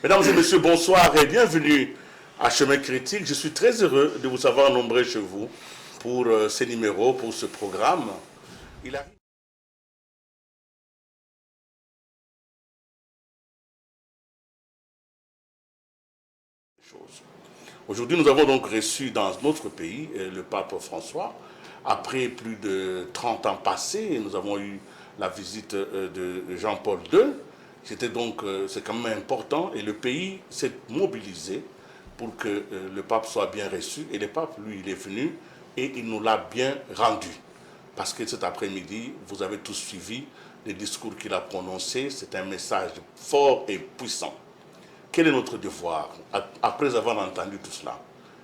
Mesdames et messieurs, bonsoir et bienvenue à Chemin Critique. Je suis très heureux de vous avoir nombreux chez vous pour ces numéros, pour ce programme. Il arrive. Aujourd'hui, nous avons donc reçu dans notre pays le pape François. Après plus de 30 ans passés, nous avons eu la visite de Jean-Paul II. C'était donc, c'est quand même important, et le pays s'est mobilisé pour que le pape soit bien reçu. Et le pape, lui, il est venu et il nous l'a bien rendu. Parce que cet après-midi, vous avez tous suivi les discours qu'il a prononcés. C'est un message fort et puissant. Quel est notre devoir? Après avoir entendu tout cela,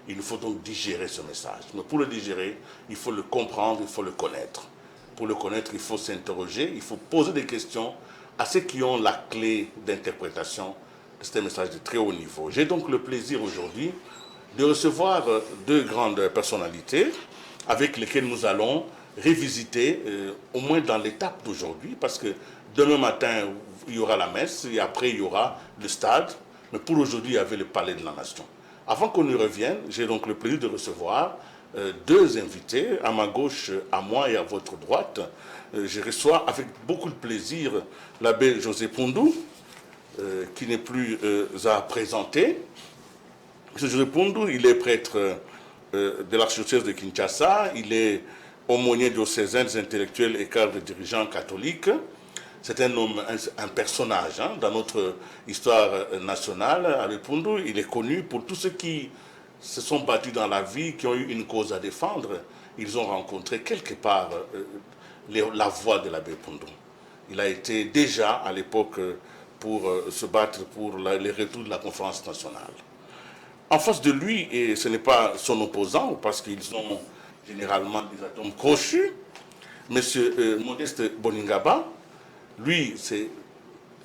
il nous faut donc digérer ce message. Mais pour le digérer, il faut le comprendre, il faut le connaître. Pour le connaître, il faut s'interroger, il faut poser des questions à ceux qui ont la clé d'interprétation de ce message de très haut niveau. J'ai donc le plaisir aujourd'hui de recevoir deux grandes personnalités avec lesquelles nous allons révisiter, au moins dans l'étape d'aujourd'hui, parce que demain matin, il y aura la messe, et après, il y aura le stade. Mais pour aujourd'hui, il y avait le palais de la nation. Avant qu'on y revienne, j'ai donc le plaisir de recevoir deux invités, à ma gauche, à moi et à votre droite. Je reçois avec beaucoup de plaisir l'abbé José Pondou, qui n'est plus à présenter. M. José Pondou, il est prêtre de l'archidiocèse de Kinshasa, il est aumônier diocésain des intellectuels et cadre dirigeants catholiques. C'est un homme, un personnage dans notre histoire nationale. Abbé Pondou, il est connu pour tous ceux qui se sont battus dans la vie, qui ont eu une cause à défendre. Ils ont rencontré quelque part la voix de l'abbé Pondou. Il a été déjà à l'époque pour se battre pour les retours de la conférence nationale. En face de lui, et ce n'est pas son opposant, parce qu'ils ont généralement des atomes crochus, M. Modeste Boningaba. Lui, c'est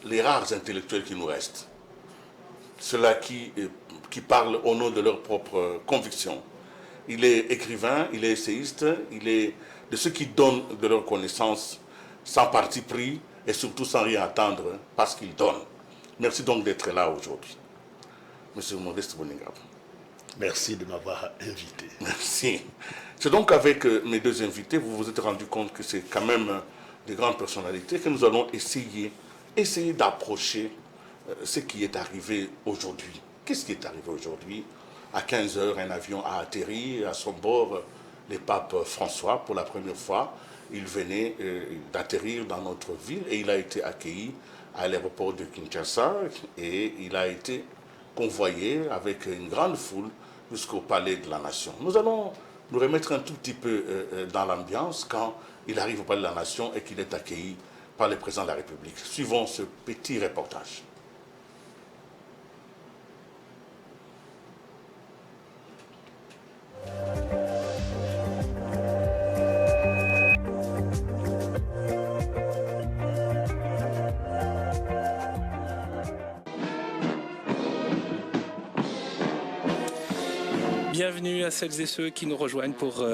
les rares intellectuels qui nous restent. Ceux-là qui parlent au nom de leurs propres convictions. Il est écrivain, il est essayiste, il est de ceux qui donnent de leurs connaissances sans parti pris et surtout sans rien attendre parce qu'ils donnent. Merci donc d'être là aujourd'hui. Monsieur Modeste Boningaba. Merci de m'avoir invité. Merci. C'est donc avec mes deux invités, vous vous êtes rendu compte que c'est quand même des grandes personnalités que nous allons essayer d'approcher ce qui est arrivé aujourd'hui. Qu'est-ce qui est arrivé aujourd'hui? À 15 h, un avion a atterri, à son bord, le pape François, pour la première fois, il venait d'atterrir dans notre ville et il a été accueilli à l'aéroport de Kinshasa et il a été convoyé avec une grande foule jusqu'au palais de la Nation. Nous allons nous remettre un tout petit peu dans l'ambiance quand il arrive au palais de la Nation et qu'il est accueilli par le président de la République. Suivons ce petit reportage. Bienvenue à celles et ceux qui nous rejoignent pour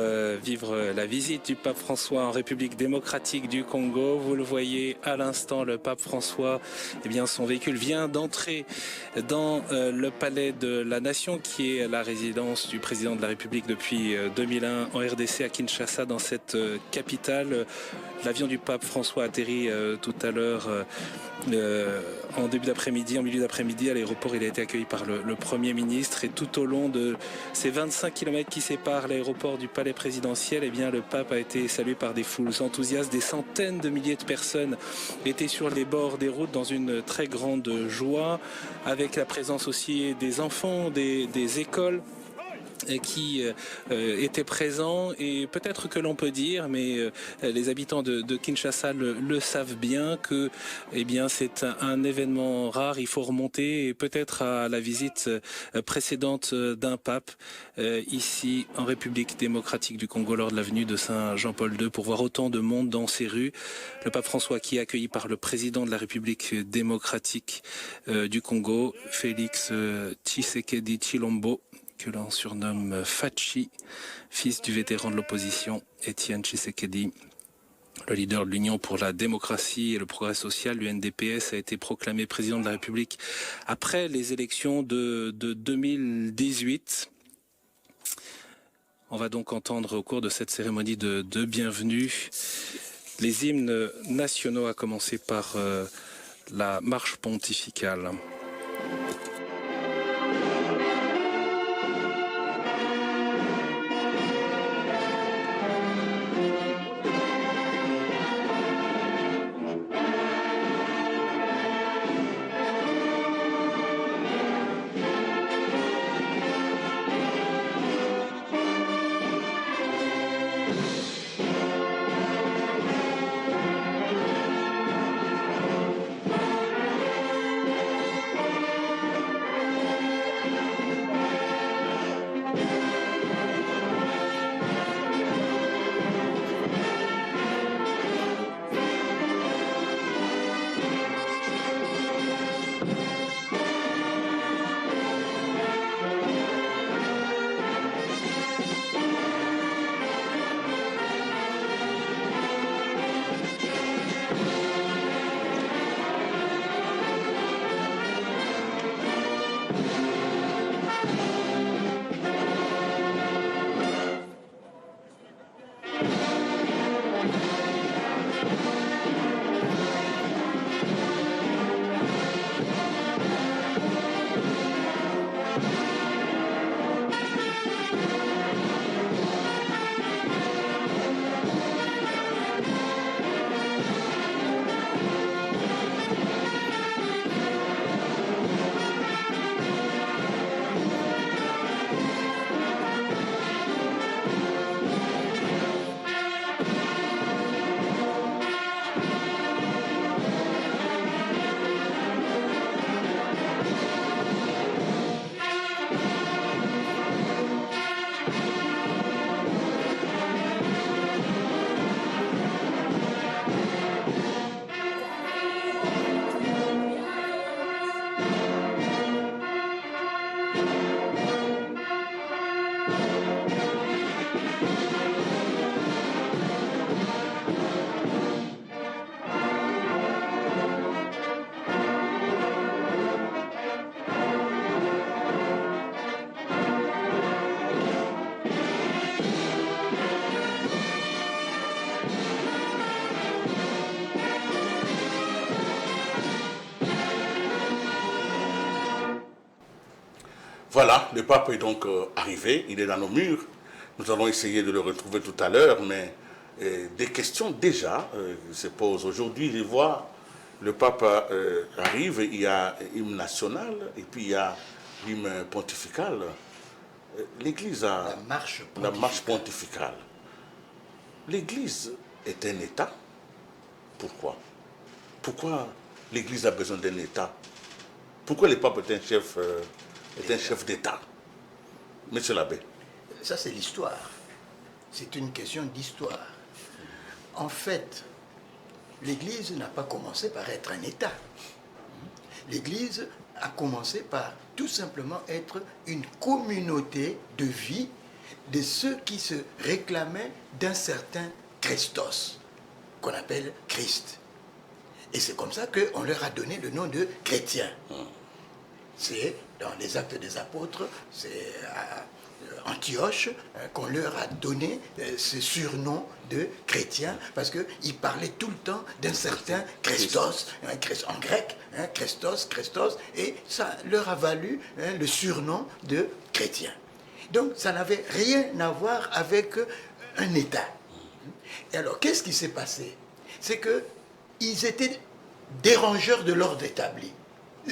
vivre la visite du pape François en République démocratique du Congo. Vous le voyez à l'instant, le pape François, eh bien, son véhicule vient d'entrer dans le palais de la Nation, qui est la résidence du président de la République depuis 2001 en RDC à Kinshasa, dans cette capitale. L'avion du pape François atterrit tout à l'heure en début d'après-midi, en milieu d'après-midi, à l'aéroport, il a été accueilli par le Premier ministre. Et tout au long de ces 25 km qui séparent l'aéroport du palais présidentiel, eh bien, le pape a été salué par des foules enthousiastes. Des centaines de milliers de personnes étaient sur les bords des routes dans une très grande joie, avec la présence aussi des enfants, des écoles qui étaient présents. Et peut-être que l'on peut dire, mais les habitants de Kinshasa le savent bien, que eh bien, c'est un événement rare. Il faut remonter et peut-être à la visite précédente d'un pape ici en République démocratique du Congo lors de l'avenue de Saint-Jean-Paul II pour voir autant de monde dans ces rues. Le pape François qui est accueilli par le président de la République démocratique du Congo, Félix Tshisekedi Tshilombo, que l'on surnomme Fachi, fils du vétéran de l'opposition Étienne Tshisekedi. Le leader de l'Union pour la démocratie et le progrès social, l'UNDPS, a été proclamé président de la République après les élections de 2018. On va donc entendre au cours de cette cérémonie de bienvenue les hymnes nationaux, à commencer par la marche pontificale. Voilà, le pape est donc arrivé, il est dans nos murs. Nous allons essayer de le retrouver tout à l'heure, mais des questions déjà se posent. Aujourd'hui, je vois, le pape arrive, il y a l'hymne national et puis il y a l'hymne pontifical. L'Église a la marche pontificale. L'Église est un État. Pourquoi? Pourquoi l'Église a besoin d'un État? Pourquoi le pape est un chef d'État? Monsieur l'abbé. Ça, c'est l'histoire. C'est une question d'histoire. En fait, l'Église n'a pas commencé par être un État. L'Église a commencé par tout simplement être une communauté de vie de ceux qui se réclamaient d'un certain Christos, qu'on appelle Christ. Et c'est comme ça qu'on leur a donné le nom de chrétiens. C'est dans les Actes des Apôtres, c'est Antioche, qu'on leur a donné ce surnom de chrétiens, parce qu'ils parlaient tout le temps d'un certain Christos, en grec, Christos, et ça leur a valu le surnom de chrétiens. Donc ça n'avait rien à voir avec un État. Et alors, qu'est-ce qui s'est passé? C'est qu'ils étaient dérangeurs de l'ordre établi.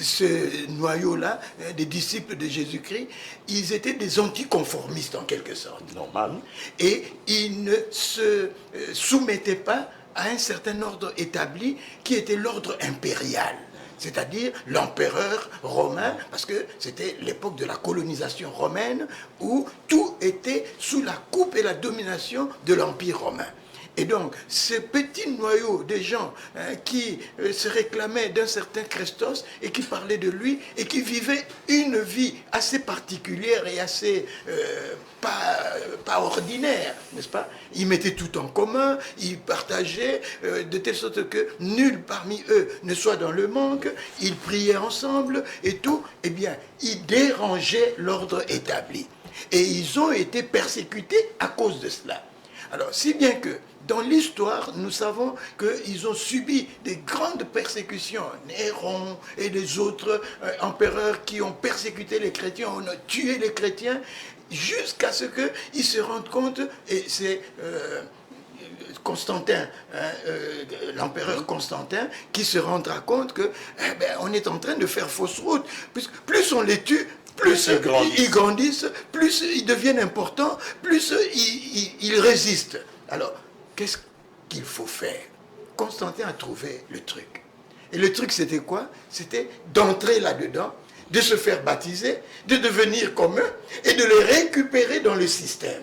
Ce noyau-là, des disciples de Jésus-Christ, ils étaient des anticonformistes en quelque sorte. Normal. Et ils ne se soumettaient pas à un certain ordre établi qui était l'ordre impérial, c'est-à-dire l'empereur romain, parce que c'était l'époque de la colonisation romaine où tout était sous la coupe et la domination de l'Empire romain. Et donc, ce petit noyau de gens qui se réclamaient d'un certain Christos et qui parlaient de lui et qui vivaient une vie assez particulière et assez pas ordinaire, n'est-ce pas? Ils mettaient tout en commun, ils partageaient de telle sorte que nul parmi eux ne soit dans le manque, ils priaient ensemble et tout. Eh bien, ils dérangeaient l'ordre établi. Et ils ont été persécutés à cause de cela. Alors, si bien que dans l'histoire, nous savons qu'ils ont subi des grandes persécutions. Néron et les autres empereurs qui ont persécuté les chrétiens, ont tué les chrétiens, jusqu'à ce qu'ils se rendent compte, et c'est Constantin, l'empereur Constantin, qui se rendra compte que on est en train de faire fausse route. Plus on les tue, plus ils grandissent, plus ils deviennent importants, plus ils résistent. Alors, qu'est-ce qu'il faut faire? Constantin a trouvé le truc. Et le truc, c'était quoi? C'était d'entrer là-dedans, de se faire baptiser, de devenir comme eux et de les récupérer dans le système.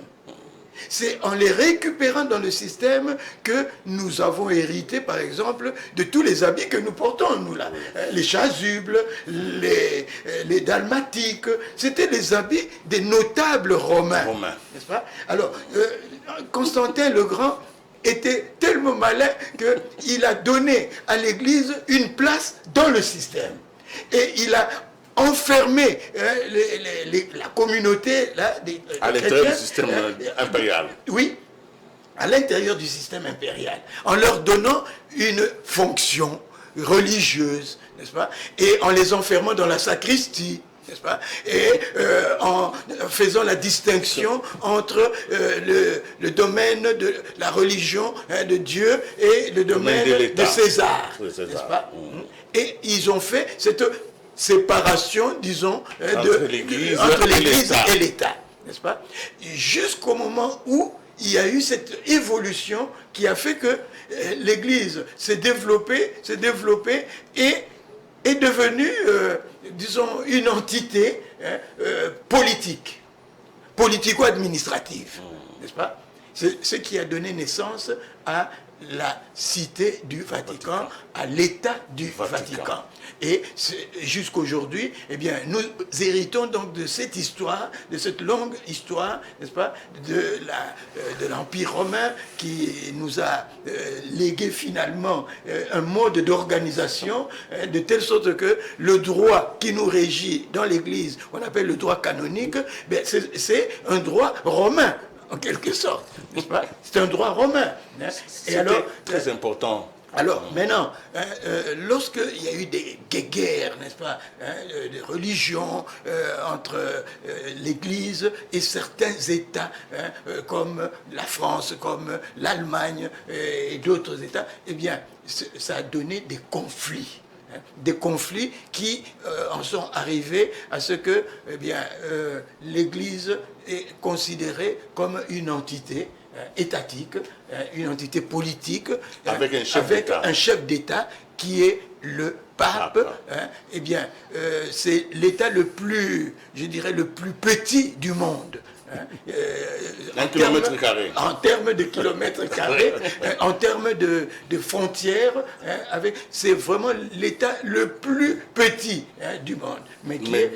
C'est en les récupérant dans le système que nous avons hérité, par exemple, de tous les habits que nous portons, nous là. Les chasubles, les dalmatiques, c'était les habits des notables romains. N'est-ce pas? Alors, Constantin le Grand était tellement malin qu'il a donné à l'Église une place dans le système. Et il a enfermé la communauté là, à l'intérieur du système impérial. Oui, à l'intérieur du système impérial, en leur donnant une fonction religieuse, n'est-ce pas? Et en les enfermant dans la sacristie, n'est-ce pas? Et en faisant la distinction entre le domaine de la religion de Dieu et le domaine de César, n'est-ce pas? Et ils ont fait cette séparation, disons, entre l'Église et l'État, n'est-ce pas? Jusqu'au moment où il y a eu cette évolution qui a fait que l'Église s'est développée et est devenue, disons, une entité politique, politico-administrative, n'est-ce pas? C'est ce qui a donné naissance à la cité du Vatican, à l'État du Vatican. Et jusqu'aujourd'hui, eh bien, nous héritons donc de cette histoire, de cette longue histoire, n'est-ce pas, de l'Empire romain qui nous a légué finalement un mode d'organisation de telle sorte que le droit qui nous régit dans l'Église, on appelle le droit canonique, c'est un droit romain. En quelque sorte, n'est-ce pas? C'est un droit romain. Hein? Et alors, très important. Alors, maintenant, lorsqu'il y a eu des guerres, n'est-ce pas, de religion entre l'Église et certains États, comme la France, comme l'Allemagne et d'autres États, eh bien, ça a donné des conflits. Des conflits qui en sont arrivés à ce que l'Église est considérée comme une entité étatique, une entité politique, avec un chef d'État qui est le pape. Eh bien, c'est l'État le plus, je dirais, le plus petit du monde. En kilomètres carrés. En termes de kilomètres carrés, en termes de frontières, c'est vraiment l'État le plus petit du monde. Mais qui est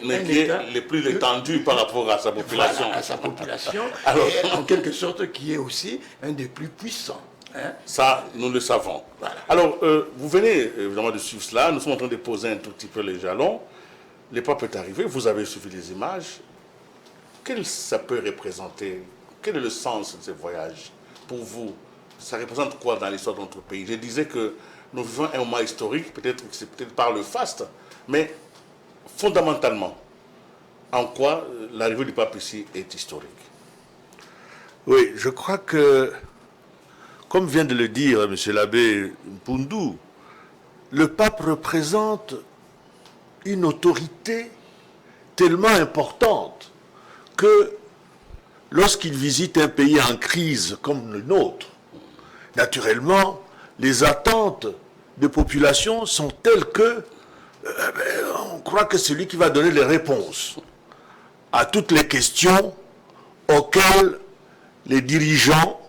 le plus étendu par rapport à sa population. Voilà, à sa population, alors, et en quelque sorte qui est aussi un des plus puissants. Ça, nous le savons. Voilà. Alors, vous venez évidemment de suivre cela. Nous sommes en train de poser un tout petit peu les jalons. Le pape est arrivé, vous avez suivi les images. quel ça peut représenter? Quel est le sens de ces voyages pour vous? Ça représente quoi dans l'histoire de notre pays? Je disais que nous vivons un moment historique, peut-être que c'est peut-être par le faste, mais fondamentalement, en quoi l'arrivée du pape ici est historique? Oui, je crois que, comme vient de le dire M. l'abbé Mpundu, le pape représente une autorité tellement importante que lorsqu'il visite un pays en crise comme le nôtre, naturellement, les attentes des populations sont telles que on croit que c'est lui qui va donner les réponses à toutes les questions auxquelles les dirigeants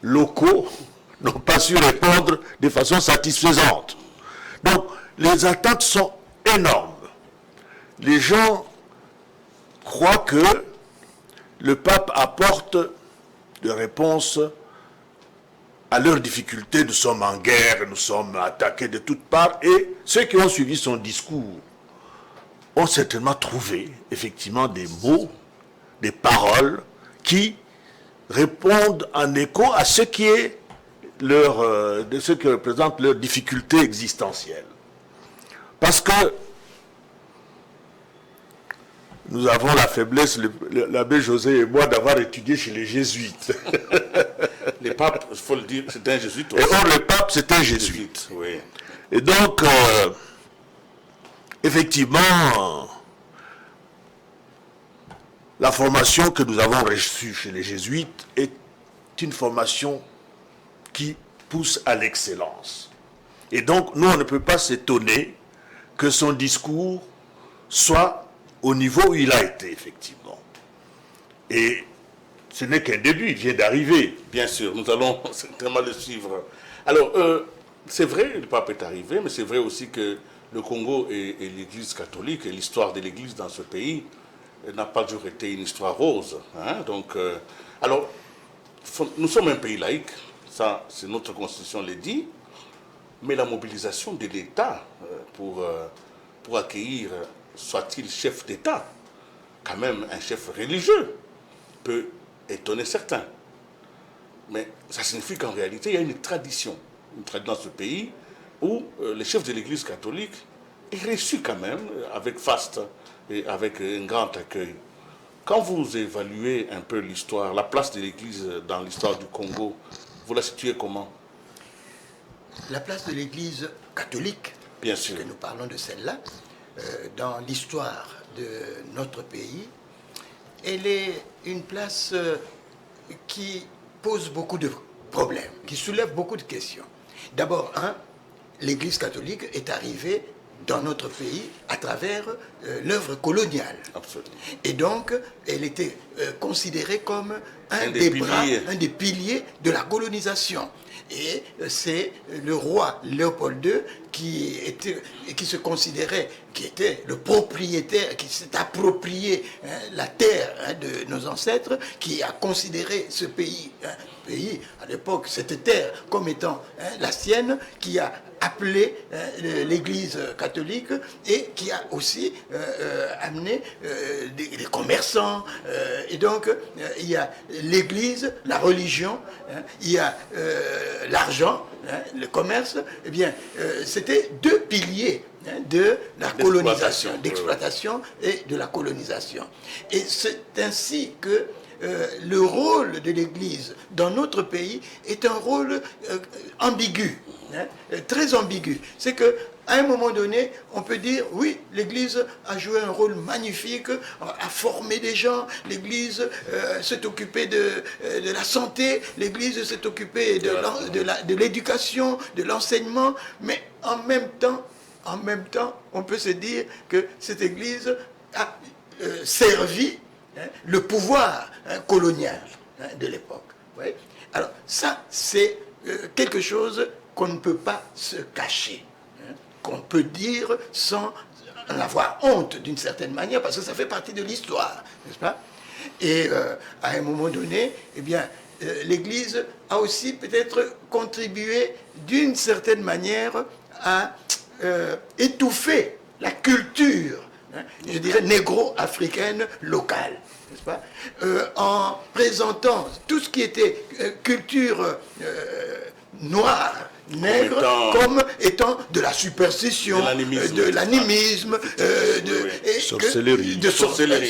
locaux n'ont pas su répondre de façon satisfaisante. Donc, les attentes sont énormes. Les gens croient que le pape apporte des réponses à leurs difficultés. Nous sommes en guerre, nous sommes attaqués de toutes parts. Et ceux qui ont suivi son discours ont certainement trouvé effectivement des mots, des paroles qui répondent en écho à ce qui est de ce qui représente leurs difficultés existentielles. Parce que nous avons la faiblesse, l'abbé José et moi, d'avoir étudié chez les jésuites. Les papes, il faut le dire, c'est un jésuite aussi. Et or, le pape, c'est un jésuite. Oui. Et donc, effectivement, la formation que nous avons reçue chez les jésuites est une formation qui pousse à l'excellence. Et donc, nous, on ne peut pas s'étonner que son discours soit au niveau où il a été, effectivement. Et ce n'est qu'un début, il vient d'arriver. Bien sûr, nous allons certainement le suivre. Alors, c'est vrai, le pape est arrivé, mais c'est vrai aussi que le Congo et l'Église catholique, et l'histoire de l'Église dans ce pays, n'a pas toujours été une histoire rose. Hein? Donc, alors, nous sommes un pays laïque, ça, c'est notre constitution le dit, mais la mobilisation de l'État pour accueillir, soit-il chef d'État, quand même un chef religieux, peut étonner certains. Mais ça signifie qu'en réalité, il y a une tradition dans ce pays où le chef de l'Église catholique est reçu quand même avec faste et avec un grand accueil. Quand vous évaluez un peu l'histoire, la place de l'Église dans l'histoire du Congo, vous la situez comment? La place de l'Église catholique, bien sûr, que nous parlons de celle-là, dans l'histoire de notre pays, elle est une place qui pose beaucoup de problèmes, qui soulève beaucoup de questions. D'abord, l'Église catholique est arrivée dans notre pays à travers l'œuvre coloniale. Absolument. Et donc, elle était considérée comme un des piliers de la colonisation. Et c'est le roi Léopold II qui se considérait, qui était le propriétaire, qui s'est approprié la terre de nos ancêtres, qui a considéré ce pays, à l'époque, cette terre comme étant la sienne, qui a appelé l'Église catholique et qui a aussi amené des commerçants. Et donc, il y a l'Église, la religion, il y a l'argent, le commerce. Eh bien, c'était deux piliers de la colonisation, d'exploitation et de la colonisation. Et c'est ainsi que le rôle de l'Église dans notre pays est un rôle ambigu, très ambigu. C'est que à un moment donné, on peut dire, oui, l'Église a joué un rôle magnifique, a formé des gens, l'Église s'est occupée de la santé, l'Église s'est occupée de l'éducation, de l'enseignement, mais en même temps, on peut se dire que cette Église a servi le pouvoir colonial de l'époque. Oui. Alors ça, c'est quelque chose qu'on ne peut pas se cacher, qu'on peut dire sans en avoir honte d'une certaine manière, parce que ça fait partie de l'histoire, n'est-ce pas? Et à un moment donné, eh bien, l'Église a aussi peut-être contribué d'une certaine manière à étouffer la culture je dirais négro-africaine locale, n'est-ce pas, en présentant tout ce qui était culture noire, nègre, comme étant de la superstition, de l'animisme,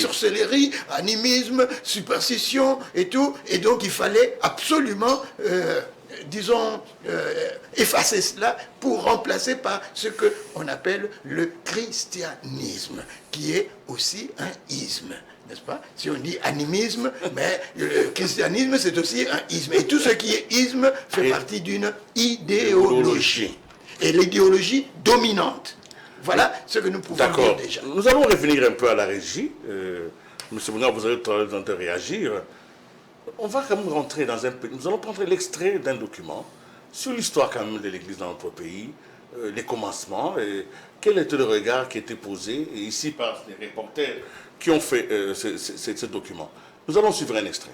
sorcellerie, animisme, superstition et tout. Et donc il fallait absolument, disons, effacer cela pour remplacer par ce qu'on appelle le christianisme, qui est aussi un isme. N'est-ce pas? Si on dit animisme, mais le christianisme c'est aussi un isme. Et tout ce qui est isme fait partie d'une idéologie. Et l'idéologie dominante. Voilà ce que nous pouvons dire déjà. Nous allons revenir un peu à la régie. Monsieur Bouna, vous avez le temps de réagir. On va quand même rentrer dans un peu. Nous allons prendre l'extrait d'un document sur l'histoire quand même de l'Église dans notre pays, les commencements, quel était le regard qui était posé, et ici par les reporters qui ont fait ce document. Nous allons suivre un extrait.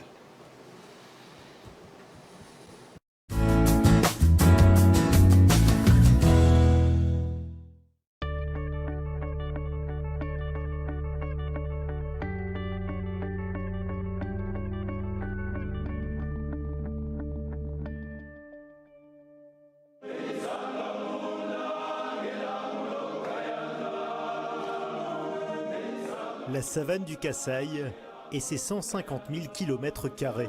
La savane du Kasaï et ses 150 000 km².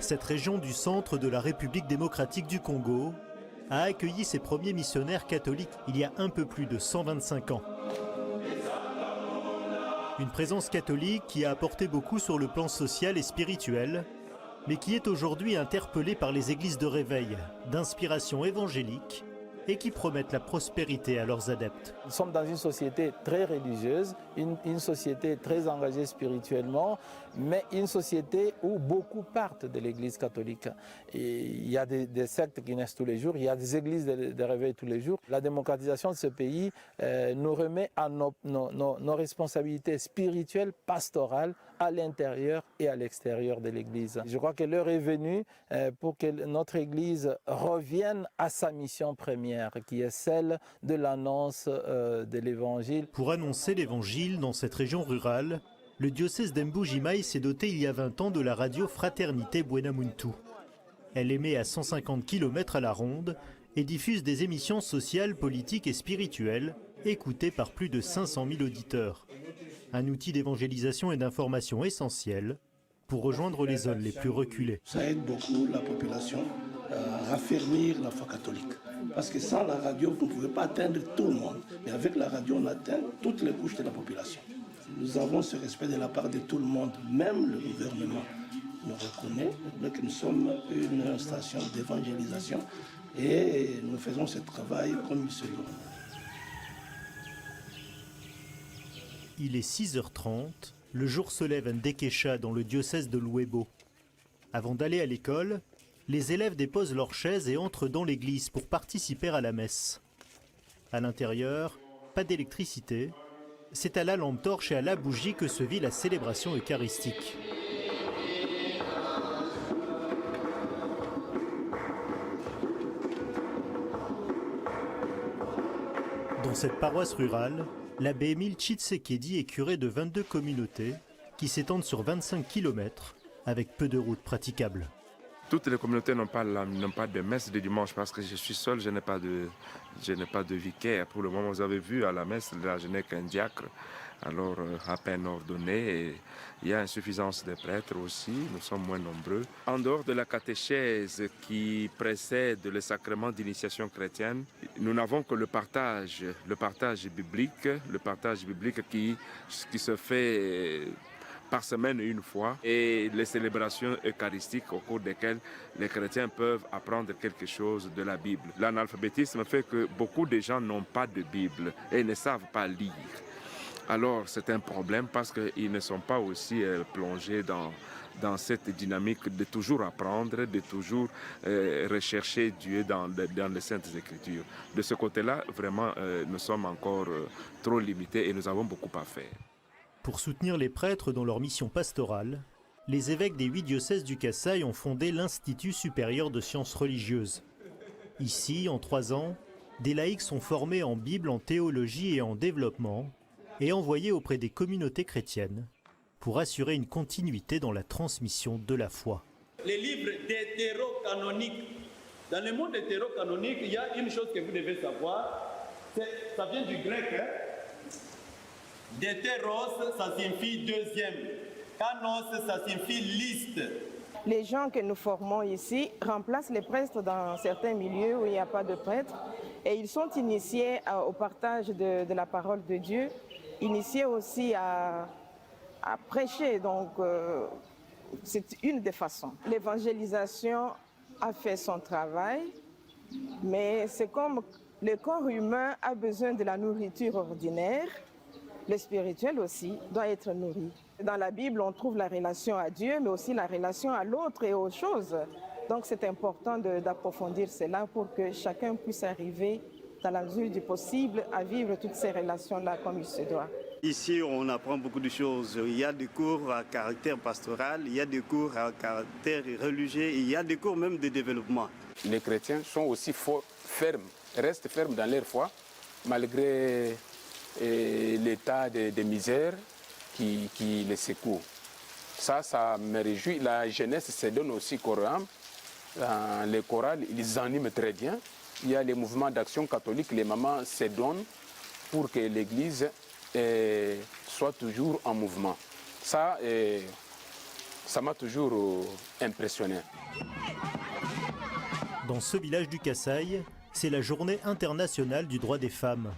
Cette région du centre de la République démocratique du Congo a accueilli ses premiers missionnaires catholiques il y a un peu plus de 125 ans. Une présence catholique qui a apporté beaucoup sur le plan social et spirituel, mais qui est aujourd'hui interpellée par les églises de réveil, d'inspiration évangélique, et qui promettent la prospérité à leurs adeptes. Nous sommes dans une société très religieuse, une société très engagée spirituellement, mais une société où beaucoup partent de l'Église catholique. Et il y a des sectes qui naissent tous les jours, il y a des églises de réveil tous les jours. La démocratisation de ce pays nous remet à nos responsabilités spirituelles, pastorales, à l'intérieur et à l'extérieur de l'Église. Je crois que l'heure est venue pour que notre Église revienne à sa mission première, qui est celle de l'annonce de l'Évangile. Pour annoncer l'Évangile dans cette région rurale, le diocèse d'Mbujimai s'est doté il y a 20 ans de la radio Fraternité Buenamuntu. Elle émet à 150 km à la ronde et diffuse des émissions sociales, politiques et spirituelles, écoutées par plus de 500 000 auditeurs. Un outil d'évangélisation et d'information essentiel pour rejoindre les zones les plus reculées. Ça aide beaucoup la population à raffermir la foi catholique. Parce que sans la radio, vous ne pouvez pas atteindre tout le monde. Mais avec la radio, on atteint toutes les couches de la population. Nous avons ce respect de la part de tout le monde, même le gouvernement nous reconnaît, que nous sommes une station d'évangélisation et nous faisons ce travail comme il se doit. Il est 6h30, le jour se lève à Ndekesha dans le diocèse de Louébo. Avant d'aller à l'école, les élèves déposent leurs chaises et entrent dans l'église pour participer à la messe. À l'intérieur, pas d'électricité. C'est à la lampe torche et à la bougie que se vit la célébration eucharistique. Dans cette paroisse rurale, l'abbé Émile Tshisekedi est curé de 22 communautés qui s'étendent sur 25 km avec peu de routes praticables. Toutes les communautés n'ont pas de messe de dimanche parce que je suis seul, je n'ai pas de vicaire. Pour le moment, vous avez vu à la messe, là, je n'ai qu'un diacre, alors à peine ordonné. Et il y a insuffisance de prêtres aussi, nous sommes moins nombreux. En dehors de la catéchèse qui précède le sacrement d'initiation chrétienne, nous n'avons que le partage biblique qui se fait par semaine une fois, et les célébrations eucharistiques au cours desquelles les chrétiens peuvent apprendre quelque chose de la Bible. L'analphabétisme fait que beaucoup de gens n'ont pas de Bible et ne savent pas lire. Alors c'est un problème parce qu'ils ne sont pas aussi plongés dans cette dynamique de toujours apprendre, de toujours rechercher Dieu dans les Saintes Écritures. De ce côté-là, vraiment, nous sommes encore trop limités et nous avons beaucoup à faire. Pour soutenir les prêtres dans leur mission pastorale, les évêques des 8 diocèses du Kasaï ont fondé l'Institut supérieur de sciences religieuses. Ici, en 3 ans, des laïcs sont formés en Bible, en théologie et en développement et envoyés auprès des communautés chrétiennes pour assurer une continuité dans la transmission de la foi. Les livres d'hétérocanoniques. Dans le monde hétérocanonique, il y a une chose que vous devez savoir, ça vient du grec. D'hétéros, ça signifie deuxième. Canos, ça signifie liste. Les gens que nous formons ici remplacent les prêtres dans certains milieux où il n'y a pas de prêtres et ils sont initiés au partage de la parole de Dieu, initiés aussi à prêcher. Donc, c'est une des façons. L'évangélisation a fait son travail, mais c'est comme le corps humain a besoin de la nourriture ordinaire, le spirituel aussi doit être nourri. Dans la Bible, on trouve la relation à Dieu, mais aussi la relation à l'autre et aux choses. Donc c'est important d'approfondir cela pour que chacun puisse arriver, dans la mesure du possible, à vivre toutes ces relations-là comme il se doit. Ici, on apprend beaucoup de choses. Il y a des cours à caractère pastoral, il y a des cours à caractère religieux, il y a des cours même de développement. Les chrétiens sont aussi fermes, restent fermes dans leur foi, malgré l'état de misère qui les secoue. Ça me réjouit. La jeunesse se donne aussi corps et âme. Les chorales, ils animent très bien. Il y a les mouvements d'action catholique, les mamans se donnent pour que l'Église soit toujours en mouvement. Ça m'a toujours impressionné. Dans ce village du Kasaï, c'est la journée internationale du droit des femmes.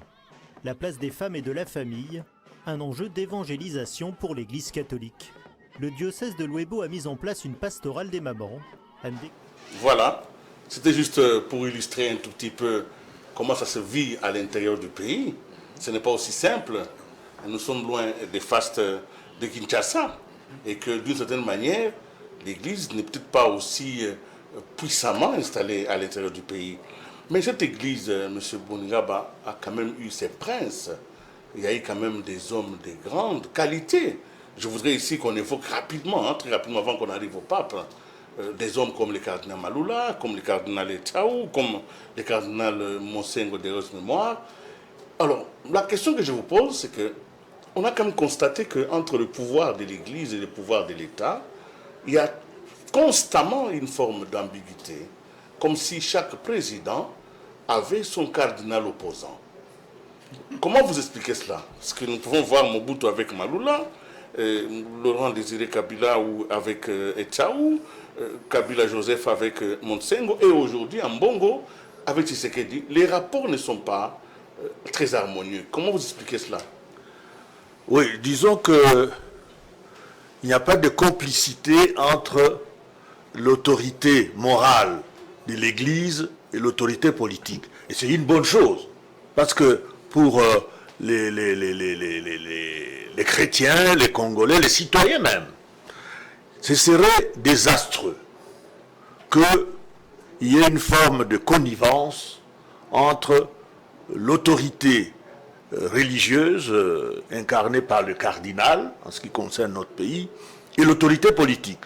La place des femmes et de la famille, un enjeu d'évangélisation pour l'Église catholique. Le diocèse de Luebo a mis en place une pastorale des mamans. Voilà, c'était juste pour illustrer un tout petit peu comment ça se vit à l'intérieur du pays. Ce n'est pas aussi simple. Nous sommes loin des fastes de Kinshasa et que d'une certaine manière, l'Église n'est peut-être pas aussi puissamment installée à l'intérieur du pays. Mais cette Église, M. Bonigaba, a quand même eu ses princes. Il y a eu quand même des hommes de grande qualité. Je voudrais ici qu'on évoque rapidement, très rapidement avant qu'on arrive au pape, des hommes comme le cardinal Malula, comme le cardinal Etchaou, comme le cardinal Monsengo de Heureuse Mémoire. Alors, la question que je vous pose, c'est que on a quand même constaté qu'entre le pouvoir de l'Église et le pouvoir de l'État, il y a constamment une forme d'ambiguïté, comme si chaque président avait son cardinal opposant. Comment vous expliquez cela? Parce que nous pouvons voir Mobutu avec Malula, Laurent Désiré Kabila avec Etchaou, Kabila Joseph avec Monsengo, et aujourd'hui Mbongo avec Tshisekedi. Les rapports ne sont pas très harmonieux. Comment vous expliquez cela? Oui, disons qu'il n'y a pas de complicité entre l'autorité morale de l'Église et l'autorité politique. Et c'est une bonne chose, parce que pour les chrétiens, les Congolais, les citoyens même, ce serait désastreux qu'il y ait une forme de connivence entre l'autorité religieuse incarnée par le cardinal, en ce qui concerne notre pays, et l'autorité politique.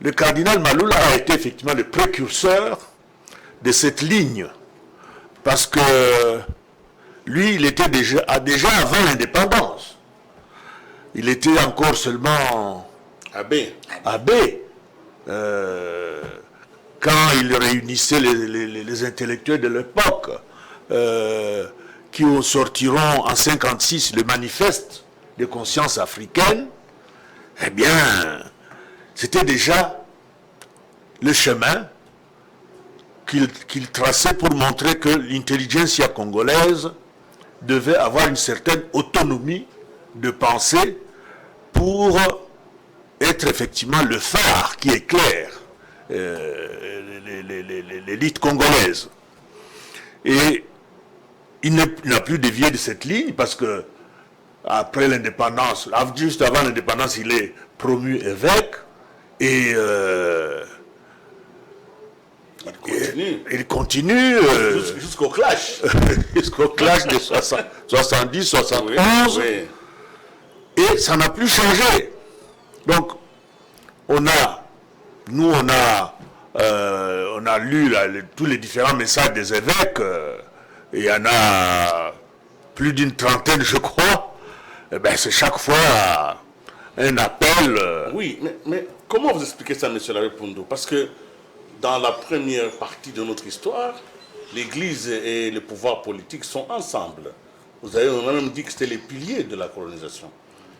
Le cardinal Malula a été effectivement le précurseur de cette ligne, parce que lui, il était déjà avant l'indépendance. Il était encore seulement abbé. Quand il réunissait les intellectuels de l'époque, qui sortiront en 1956 le manifeste de conscience africaine, eh bien, c'était déjà le chemin qu'il traçait pour montrer que l'intelligentsia congolaise devait avoir une certaine autonomie de pensée pour être effectivement le phare qui éclaire l'élite congolaise. Et il n'a plus dévié de cette ligne parce que après l'indépendance, juste avant l'indépendance, il est promu évêque et il continue jusqu'au clash. Jusqu'au clash de 70, 71. Oui. Et ça n'a plus changé. Donc, on a on a lu tous les différents messages des évêques, il y en a plus d'une trentaine, je crois. Eh ben, c'est chaque fois un appel. Oui, mais comment vous expliquez ça, M. l'abbé Poundou? Parce que dans la première partie de notre histoire, l'Église et le pouvoir politique sont ensemble. On a même dit que c'était les piliers de la colonisation.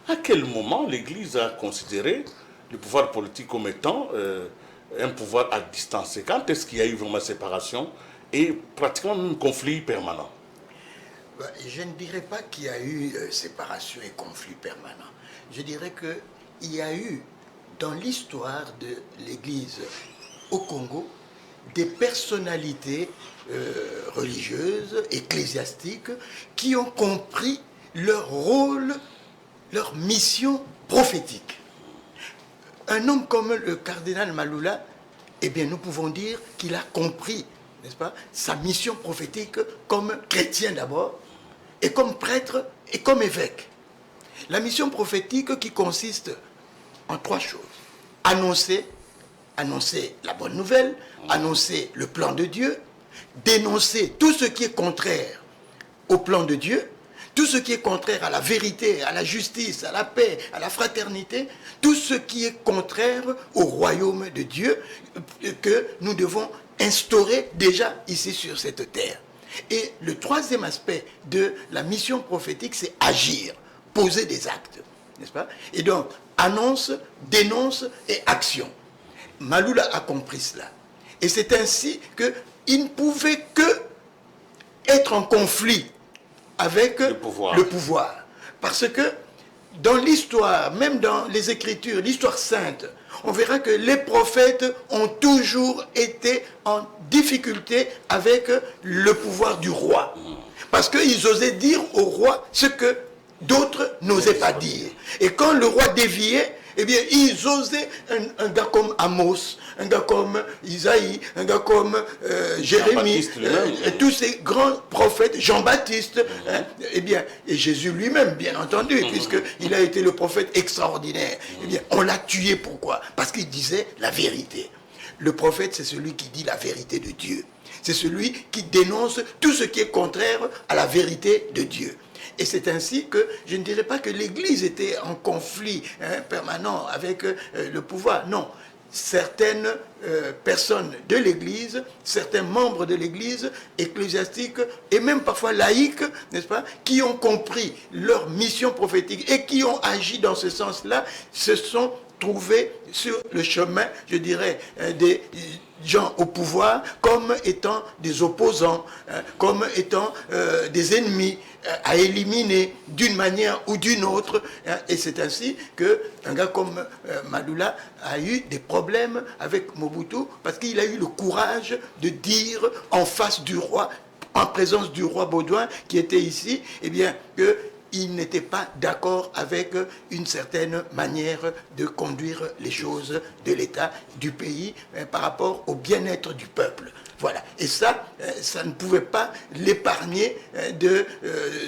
À quel moment l'Église a considéré le pouvoir politique comme étant un pouvoir à distance? Quand est-ce qu'il y a eu vraiment séparation et pratiquement un conflit permanent? Je ne dirais pas qu'il y a eu séparation et conflit permanent. Je dirais qu'il y a eu, dans l'histoire de l'Église au Congo, des personnalités religieuses, ecclésiastiques, qui ont compris leur rôle, leur mission prophétique. Un homme comme le cardinal Malula, eh bien, nous pouvons dire qu'il a compris, n'est-ce pas, sa mission prophétique comme chrétien d'abord, et comme prêtre, et comme évêque. La mission prophétique qui consiste en trois choses. Annoncer la bonne nouvelle, annoncer le plan de Dieu, dénoncer tout ce qui est contraire au plan de Dieu, tout ce qui est contraire à la vérité, à la justice, à la paix, à la fraternité, tout ce qui est contraire au royaume de Dieu que nous devons instaurer déjà ici sur cette terre. Et le troisième aspect de la mission prophétique, c'est agir, poser des actes, n'est-ce pas? Et donc, annonce, dénonce et action. Malula a compris cela. Et c'est ainsi qu'il ne pouvait que être en conflit avec le pouvoir. Parce que dans l'histoire, même dans les Écritures, l'histoire sainte, on verra que les prophètes ont toujours été en difficulté avec le pouvoir du roi. Parce qu'ils osaient dire au roi ce que d'autres n'osaient pas dire. Et quand le roi déviait, eh bien, ils osaient un gars comme Amos, un gars comme Isaïe, un gars comme Jérémie, tous ces grands prophètes, Jean-Baptiste, eh bien, et Jésus lui-même, bien entendu, puisqu'il a été le prophète extraordinaire. Eh bien, on l'a tué, pourquoi? Parce qu'il disait la vérité. Le prophète, c'est celui qui dit la vérité de Dieu. C'est celui qui dénonce tout ce qui est contraire à la vérité de Dieu. Et c'est ainsi que je ne dirais pas que l'Église était en conflit permanent avec le pouvoir. Non, certaines personnes de l'Église, certains membres de l'Église, ecclésiastiques et même parfois laïques, n'est-ce pas, qui ont compris leur mission prophétique et qui ont agi dans ce sens-là, se sont trouvés sur le chemin, je dirais, des gens au pouvoir comme étant des opposants, comme étant des ennemis à éliminer d'une manière ou d'une autre. Et c'est ainsi qu'un gars comme Malula a eu des problèmes avec Mobutu parce qu'il a eu le courage de dire en face du roi, en présence du roi Baudouin qui était ici, eh bien qu'il n'était pas d'accord avec une certaine manière de conduire les choses de l'État, du pays, par rapport au bien-être du peuple. Voilà. Et ça ne pouvait pas l'épargner de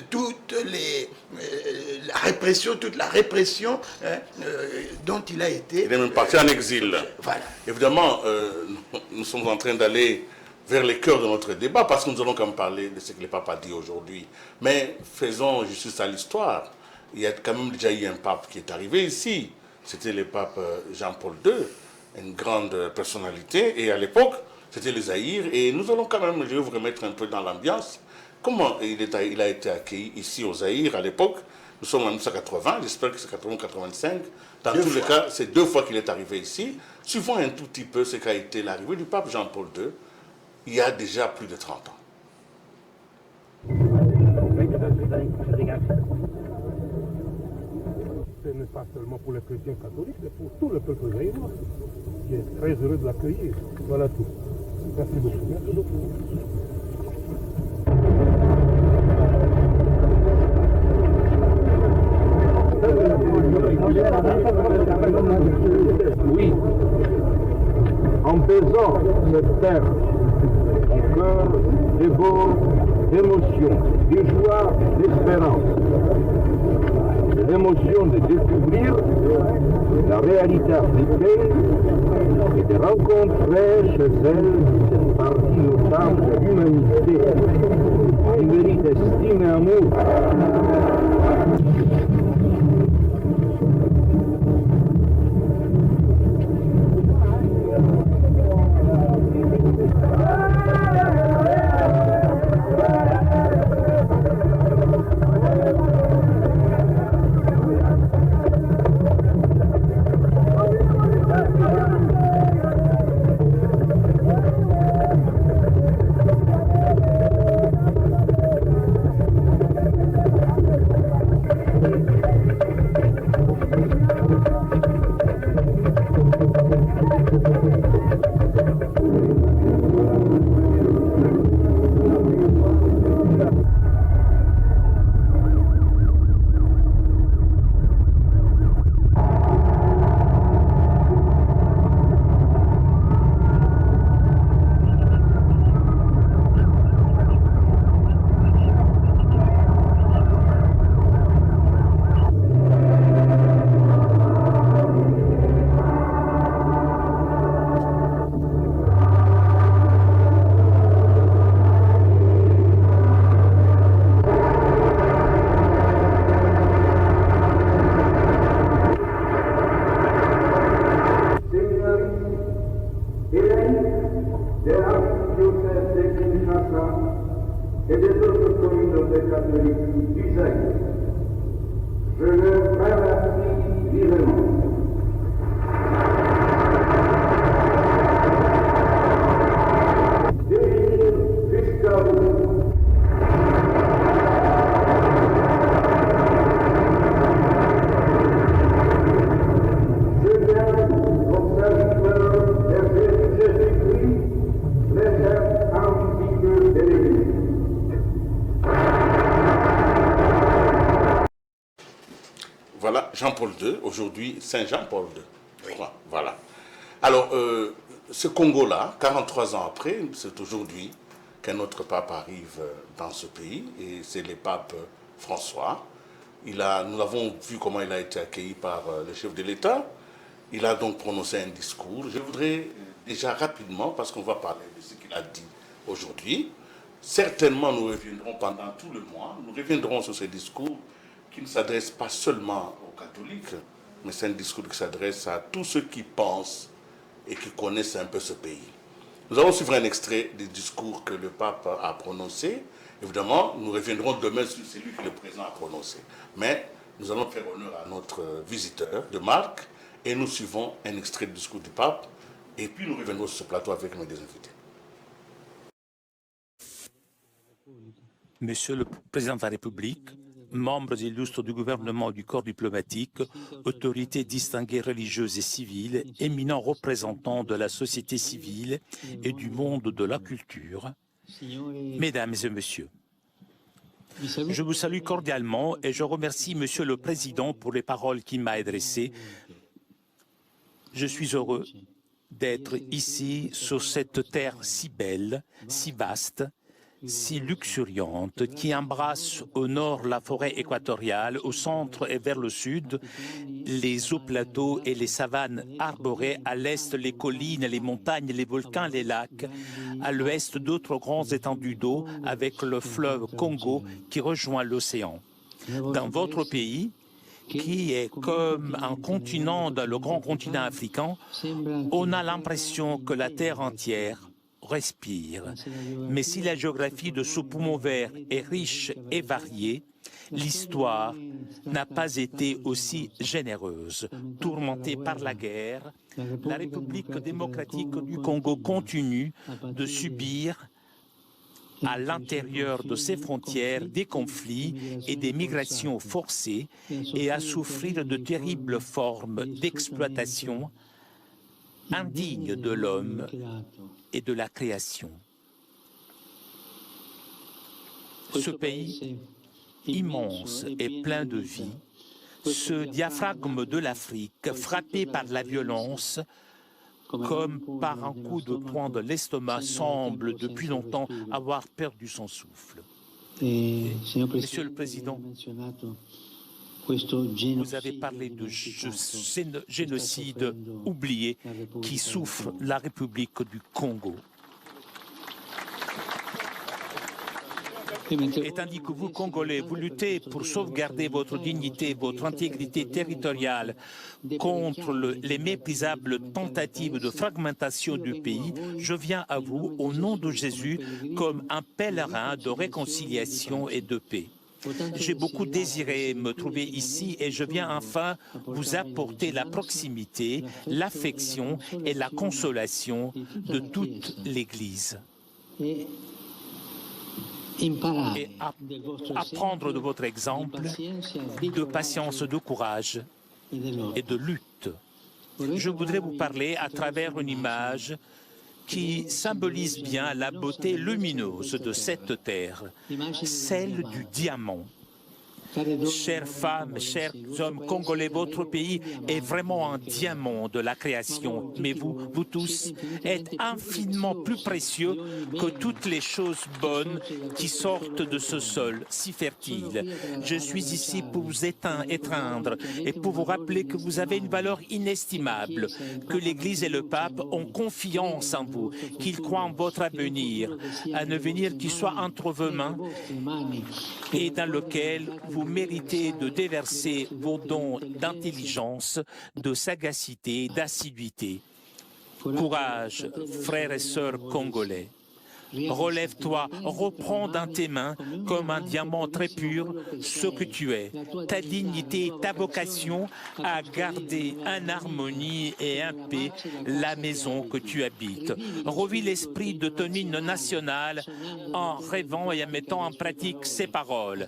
toute la répression dont il a été... Il est même parti en exil. Voilà. Évidemment, nous sommes en train d'aller vers les cœurs de notre débat, parce que nous allons quand même parler de ce que le pape a dit aujourd'hui. Mais faisons justice à l'histoire. Il y a quand même déjà eu un pape qui est arrivé ici. C'était le pape Jean-Paul II, une grande personnalité. Et à l'époque, c'était le Zaïre. Et nous allons quand même, je vais vous remettre un peu dans l'ambiance. Comment il a été accueilli ici au Zaïre à l'époque? Nous sommes en 1980, j'espère que c'est 80-85. Dans tous les cas, c'est 2 fois qu'il est arrivé ici. Suivons un tout petit peu ce qu'a été l'arrivée du pape Jean-Paul II. Il y a déjà plus de 30 ans. Ce n'est pas seulement pour les chrétiens catholiques, mais pour tout le peuple zaïrois, qui est très heureux de l'accueillir. Voilà tout. Merci beaucoup. Merci beaucoup. Oui, en baisant cette terre, mon cœur déborde d'émotion, de joie, d'espérance. l'émotion de découvrir la réalité africaine et de rencontrer chez elle cette partie notable de l'humanité qui mérite estime et amour. Et des autres communautés catholiques du Zaïre. Je le remercie vivement. Jusqu'à vous. Je viens au serviteur de Jésus-Christ, les chefs antiques de l'Église. Voilà, Jean-Paul II, aujourd'hui Saint Jean-Paul II. Oui. Voilà. Alors, ce Congo-là, 43 ans après, c'est aujourd'hui qu'un autre pape arrive dans ce pays, et c'est le pape François. Nous avons vu comment il a été accueilli par le chef de l'État. Il a donc prononcé un discours. Je voudrais déjà rapidement, parce qu'on va parler de ce qu'il a dit aujourd'hui, certainement nous reviendrons pendant tout le mois, nous reviendrons sur ce discours qui ne s'adresse pas seulement aux catholiques, mais c'est un discours qui s'adresse à tous ceux qui pensent et qui connaissent un peu ce pays. Nous allons suivre un extrait du discours que le pape a prononcé. Évidemment, nous reviendrons demain sur celui que le président a prononcé. Mais nous allons faire honneur à notre visiteur de Marc et nous suivons un extrait du discours du pape. Et puis nous reviendrons sur ce plateau avec mes deux invités. Monsieur le Président de la République, membres illustres du gouvernement et du corps diplomatique, autorités distinguées religieuses et civiles, éminents représentants de la société civile et du monde de la culture, Mesdames et Messieurs, je vous salue cordialement et je remercie Monsieur le Président pour les paroles qu'il m'a adressées. Je suis heureux d'être ici sur cette terre si belle, si vaste, si luxuriante, qui embrasse au nord la forêt équatoriale, au centre et vers le sud les hauts plateaux et les savanes arborées, à l'est les collines, les montagnes, les volcans, les lacs, à l'ouest d'autres grandes étendues d'eau avec le fleuve Congo qui rejoint l'océan. Dans votre pays, qui est comme un continent dans le grand continent africain, on a l'impression que la terre entière respire. Mais si la géographie de ce poumon vert est riche et variée, l'histoire n'a pas été aussi généreuse. Tourmentée par la guerre, la République démocratique du Congo continue de subir à l'intérieur de ses frontières des conflits et des migrations forcées et à souffrir de terribles formes d'exploitation indignes de l'homme et de la création. Ce pays immense et plein de vie, ce diaphragme de l'Afrique frappé par la violence, comme par un coup de poing de l'estomac, semble depuis longtemps avoir perdu son souffle. Monsieur le Président, Vous avez parlé de génocide oublié qui souffre la République du Congo. Et tandis que vous, Congolais, vous luttez pour sauvegarder votre dignité, votre intégrité territoriale contre les méprisables tentatives de fragmentation du pays, je viens à vous, au nom de Jésus, comme un pèlerin de réconciliation et de paix. J'ai beaucoup désiré me trouver ici et je viens enfin vous apporter la proximité, l'affection et la consolation de toute l'Église. Et apprendre de votre exemple de patience, de courage et de lutte. Je voudrais vous parler à travers une image qui symbolise bien la beauté lumineuse de cette terre, celle du diamant. Chères femmes, chers hommes congolais, votre pays est vraiment un diamant de la création. Mais vous tous, êtes infiniment plus précieux que toutes les choses bonnes qui sortent de ce sol si fertile. Je suis ici pour vous étreindre et pour vous rappeler que vous avez une valeur inestimable, que l'Église et le pape ont confiance en vous, qu'ils croient en votre avenir, un avenir qui soit entre vos mains et dans lequel vous méritez de déverser vos dons d'intelligence, de sagacité, d'assiduité. Courage, frères et sœurs congolais. Relève-toi, reprends dans tes mains, comme un diamant très pur, ce que tu es, ta dignité, ta vocation à garder en harmonie et en paix la maison que tu habites. Revis l'esprit de ton hymne national en rêvant et en mettant en pratique ces paroles.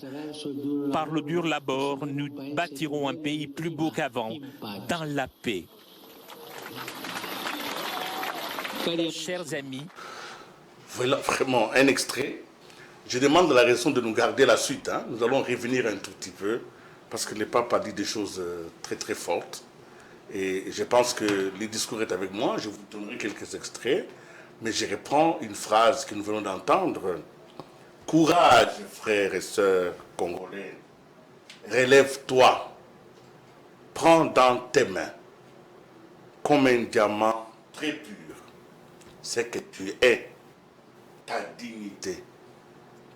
Par le dur labeur, nous bâtirons un pays plus beau qu'avant, dans la paix. Chers amis, voilà vraiment un extrait. Je demande à la raison de nous garder la suite. Nous allons revenir un tout petit peu parce que le pape a dit des choses très très fortes. Et je pense que le discours est avec moi. Je vous donnerai quelques extraits. Mais je reprends une phrase que nous venons d'entendre. Courage, frères et sœurs congolais. Relève-toi. Prends dans tes mains, comme un diamant très pur, ce que tu es. Ta dignité,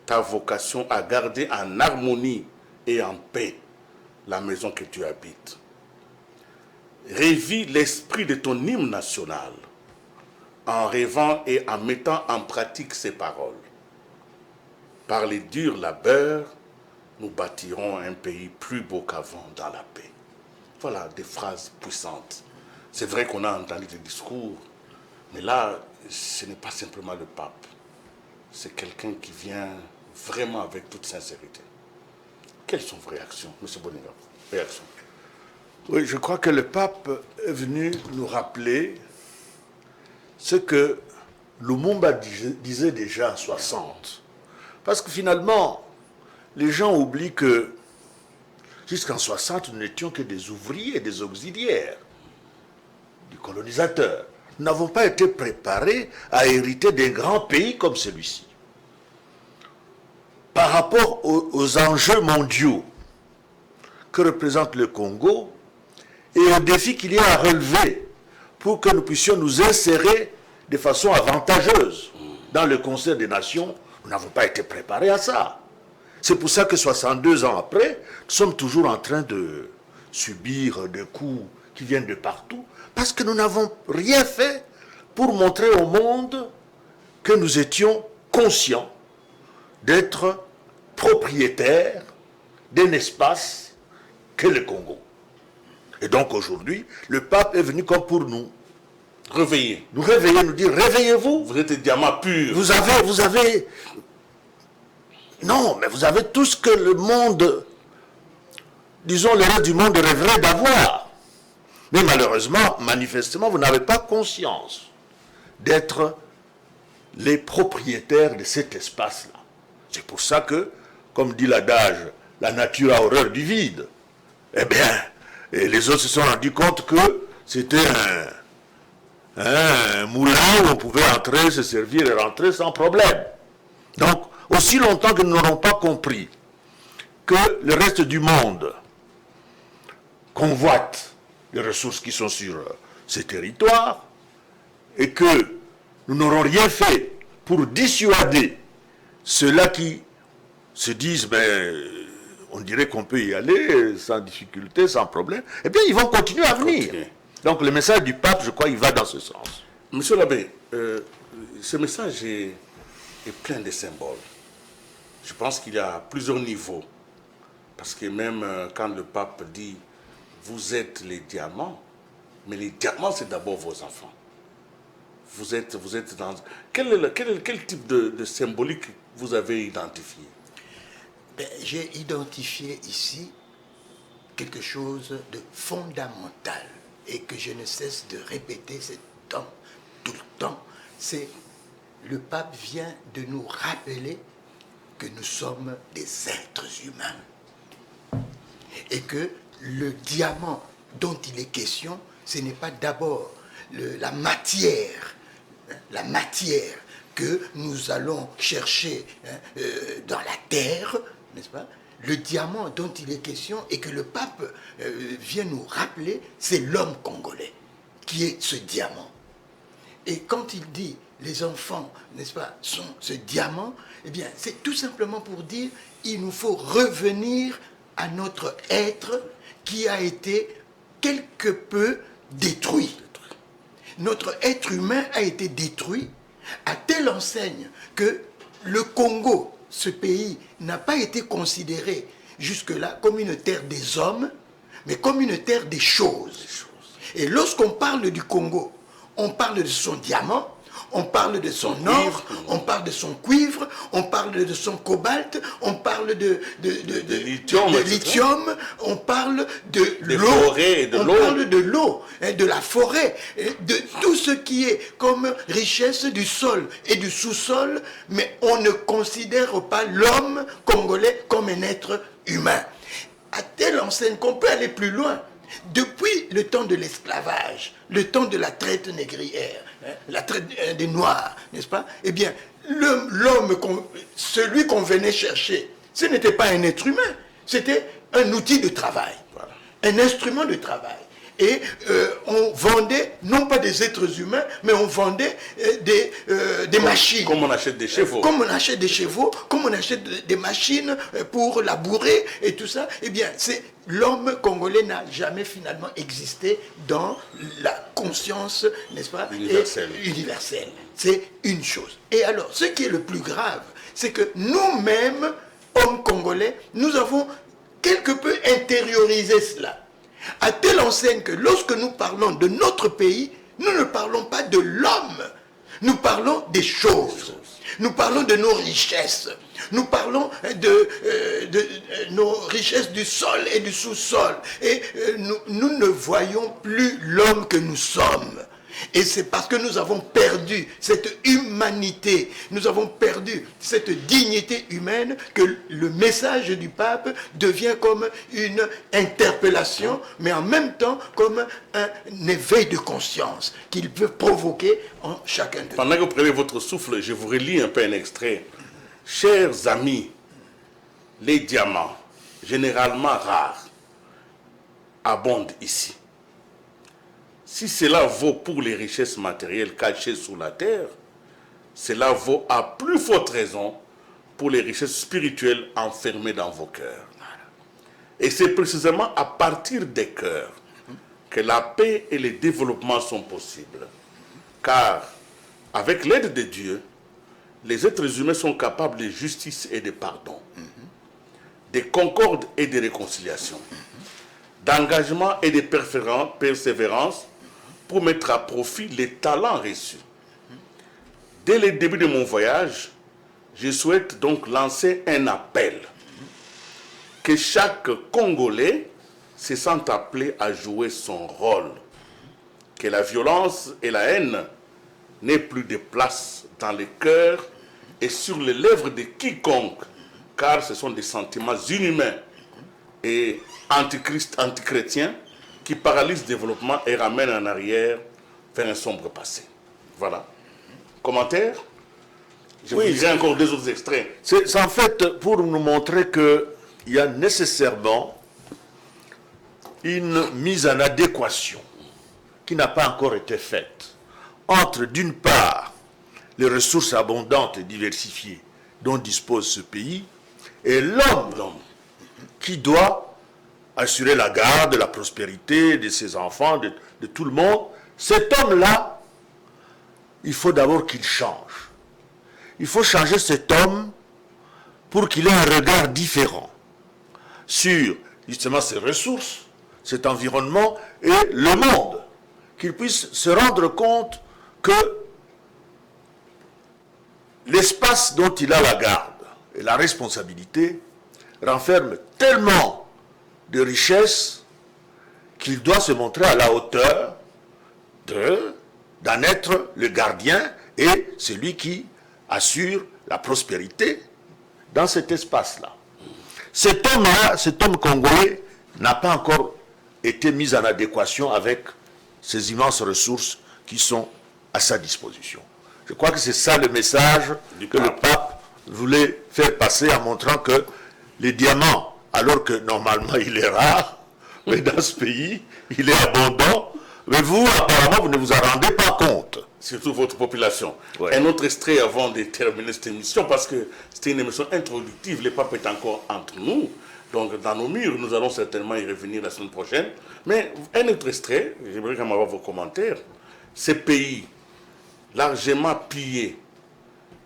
ta vocation à garder en harmonie et en paix la maison que tu habites. Revis l'esprit de ton hymne national en rêvant et en mettant en pratique ces paroles. Par les durs labeurs, nous bâtirons un pays plus beau qu'avant dans la paix. Voilà des phrases puissantes. C'est vrai qu'on a entendu des discours, mais là, ce n'est pas simplement le pape. C'est quelqu'un qui vient vraiment avec toute sincérité. Quelles sont vos réactions, M. Boniga? Réactions? Oui, je crois que le pape est venu nous rappeler ce que Lumumba disait déjà en 60. Parce que finalement, les gens oublient que jusqu'en 60, nous n'étions que des ouvriers, des auxiliaires du colonisateur. Nous n'avons pas été préparés à hériter d'un grand pays comme celui-ci. Par rapport aux enjeux mondiaux que représente le Congo et aux défis qu'il y a à relever pour que nous puissions nous insérer de façon avantageuse dans le concert des nations, nous n'avons pas été préparés à ça. C'est pour ça que 62 ans après, nous sommes toujours en train de subir des coups qui viennent de partout, parce que nous n'avons rien fait pour montrer au monde que nous étions conscients d'être propriétaires d'un espace qu'est le Congo. Et donc aujourd'hui, le pape est venu comme pour nous réveiller. Nous réveiller, nous dire, réveillez-vous. Vous êtes des diamants purs. Vous avez... Non, mais vous avez tout ce que le monde, disons le reste du monde rêverait d'avoir. Mais malheureusement, manifestement, vous n'avez pas conscience d'être les propriétaires de cet espace-là. C'est pour ça que, comme dit l'adage, la nature a horreur du vide. Eh bien, et les autres se sont rendus compte que c'était un moulin où on pouvait entrer, se servir et rentrer sans problème. Donc, aussi longtemps que nous n'aurons pas compris que le reste du monde convoite les ressources qui sont sur ces territoires et que nous n'aurons rien fait pour dissuader ceux-là qui se disent on dirait qu'on peut y aller sans difficulté, sans problème, eh bien ils vont continuer à venir. Donc le message du pape, je crois, il va dans ce sens. Monsieur l'abbé, ce message est plein de symboles. Je pense qu'il y a plusieurs niveaux. Parce que même quand le pape dit « vous êtes les diamants », mais les diamants, c'est d'abord vos enfants. Vous êtes dans... Quel type de symbolique vous avez identifié? J'ai identifié ici quelque chose de fondamental et que je ne cesse de répéter tout le temps. C'est le pape vient de nous rappeler que nous sommes des êtres humains et que le diamant dont il est question, ce n'est pas d'abord la matière que nous allons chercher dans la terre, n'est-ce pas? Le diamant dont il est question et que le pape vient nous rappeler, c'est l'homme congolais qui est ce diamant. Et quand il dit les enfants, n'est-ce pas, sont ce diamant, eh bien, c'est tout simplement pour dire il nous faut revenir à notre être qui a été quelque peu détruit. Notre être humain a été détruit à telle enseigne que le Congo, ce pays, n'a pas été considéré jusque-là comme une terre des hommes, mais comme une terre des choses. Et lorsqu'on parle du Congo, on parle de son diamant, on parle de son or, on parle de son cuivre, on parle de son cobalt, on parle de lithium, on parle de l'eau, on parle de l'eau, de la forêt, de tout ce qui est comme richesse du sol et du sous-sol, mais on ne considère pas l'homme congolais comme un être humain. À telle enseigne qu'on peut aller plus loin. Depuis le temps de l'esclavage, le temps de la traite négrière, la traite des Noirs, n'est-ce pas? Eh bien, l'homme, celui qu'on venait chercher, ce n'était pas un être humain, c'était un outil de travail, un instrument de travail. Et on vendait, non pas des êtres humains, mais on vendait des machines. Comme on achète des chevaux. Comme on achète des chevaux, comme on achète des machines pour labourer et tout ça. Eh bien, l'homme congolais n'a jamais finalement existé dans la conscience, n'est-ce pas, universelle. C'est une chose. Et alors, ce qui est le plus grave, c'est que nous-mêmes, hommes congolais, nous avons quelque peu intériorisé cela. À telle enseigne que lorsque nous parlons de notre pays, nous ne parlons pas de l'homme, nous parlons des choses, nous parlons de nos richesses, nous parlons de nos richesses du sol et du sous-sol, et nous ne voyons plus l'homme que nous sommes. Et c'est parce que nous avons perdu cette humanité, nous avons perdu cette dignité humaine que le message du pape devient comme une interpellation, mais en même temps comme un éveil de conscience qu'il peut provoquer en chacun de nous. Pendant que vous prenez votre souffle, je vous relis un peu un extrait. Chers amis, les diamants, généralement rares, abondent ici. Si cela vaut pour les richesses matérielles cachées sous la terre, cela vaut à plus forte raison pour les richesses spirituelles enfermées dans vos cœurs. Et c'est précisément à partir des cœurs que la paix et le développement sont possibles. Car, avec l'aide de Dieu, les êtres humains sont capables de justice et de pardon, de concorde et de réconciliation, d'engagement et de persévérance, pour mettre à profit les talents reçus. Dès le début de mon voyage, je souhaite donc lancer un appel. Que chaque Congolais se sente appelé à jouer son rôle. Que la violence et la haine n'aient plus de place dans les cœurs et sur les lèvres de quiconque, car ce sont des sentiments inhumains et antichrétiens qui paralyse le développement et ramène en arrière vers un sombre passé. Voilà. Commentaire? Je vous dirai encore deux autres extraits. C'est en fait pour nous montrer qu'il y a nécessairement une mise en adéquation qui n'a pas encore été faite entre, d'une part, les ressources abondantes et diversifiées dont dispose ce pays et l'homme qui doit assurer la garde, la prospérité de ses enfants, de tout le monde. Cet homme-là, il faut d'abord qu'il change. Il faut changer cet homme pour qu'il ait un regard différent sur justement ses ressources, cet environnement et le monde. Qu'il puisse se rendre compte que l'espace dont il a la garde et la responsabilité renferme tellement de richesses qu'il doit se montrer à la hauteur d'en être le gardien et celui qui assure la prospérité dans cet espace-là. Cet homme-là, cet homme congolais, n'a pas encore été mis en adéquation avec ces immenses ressources qui sont à sa disposition. Je crois que c'est ça le message que le pape voulait faire passer en montrant que les diamants, alors que normalement il est rare, mais dans ce pays, il est abondant, mais vous, apparemment, vous ne vous en rendez pas compte. Surtout votre population. Ouais. Un autre extrait avant de terminer cette émission, parce que c'était une émission introductive, le pape est encore entre nous, donc dans nos murs, nous allons certainement y revenir la semaine prochaine. Mais un autre extrait, j'aimerais quand même avoir vos commentaires. Ces pays, largement pillés,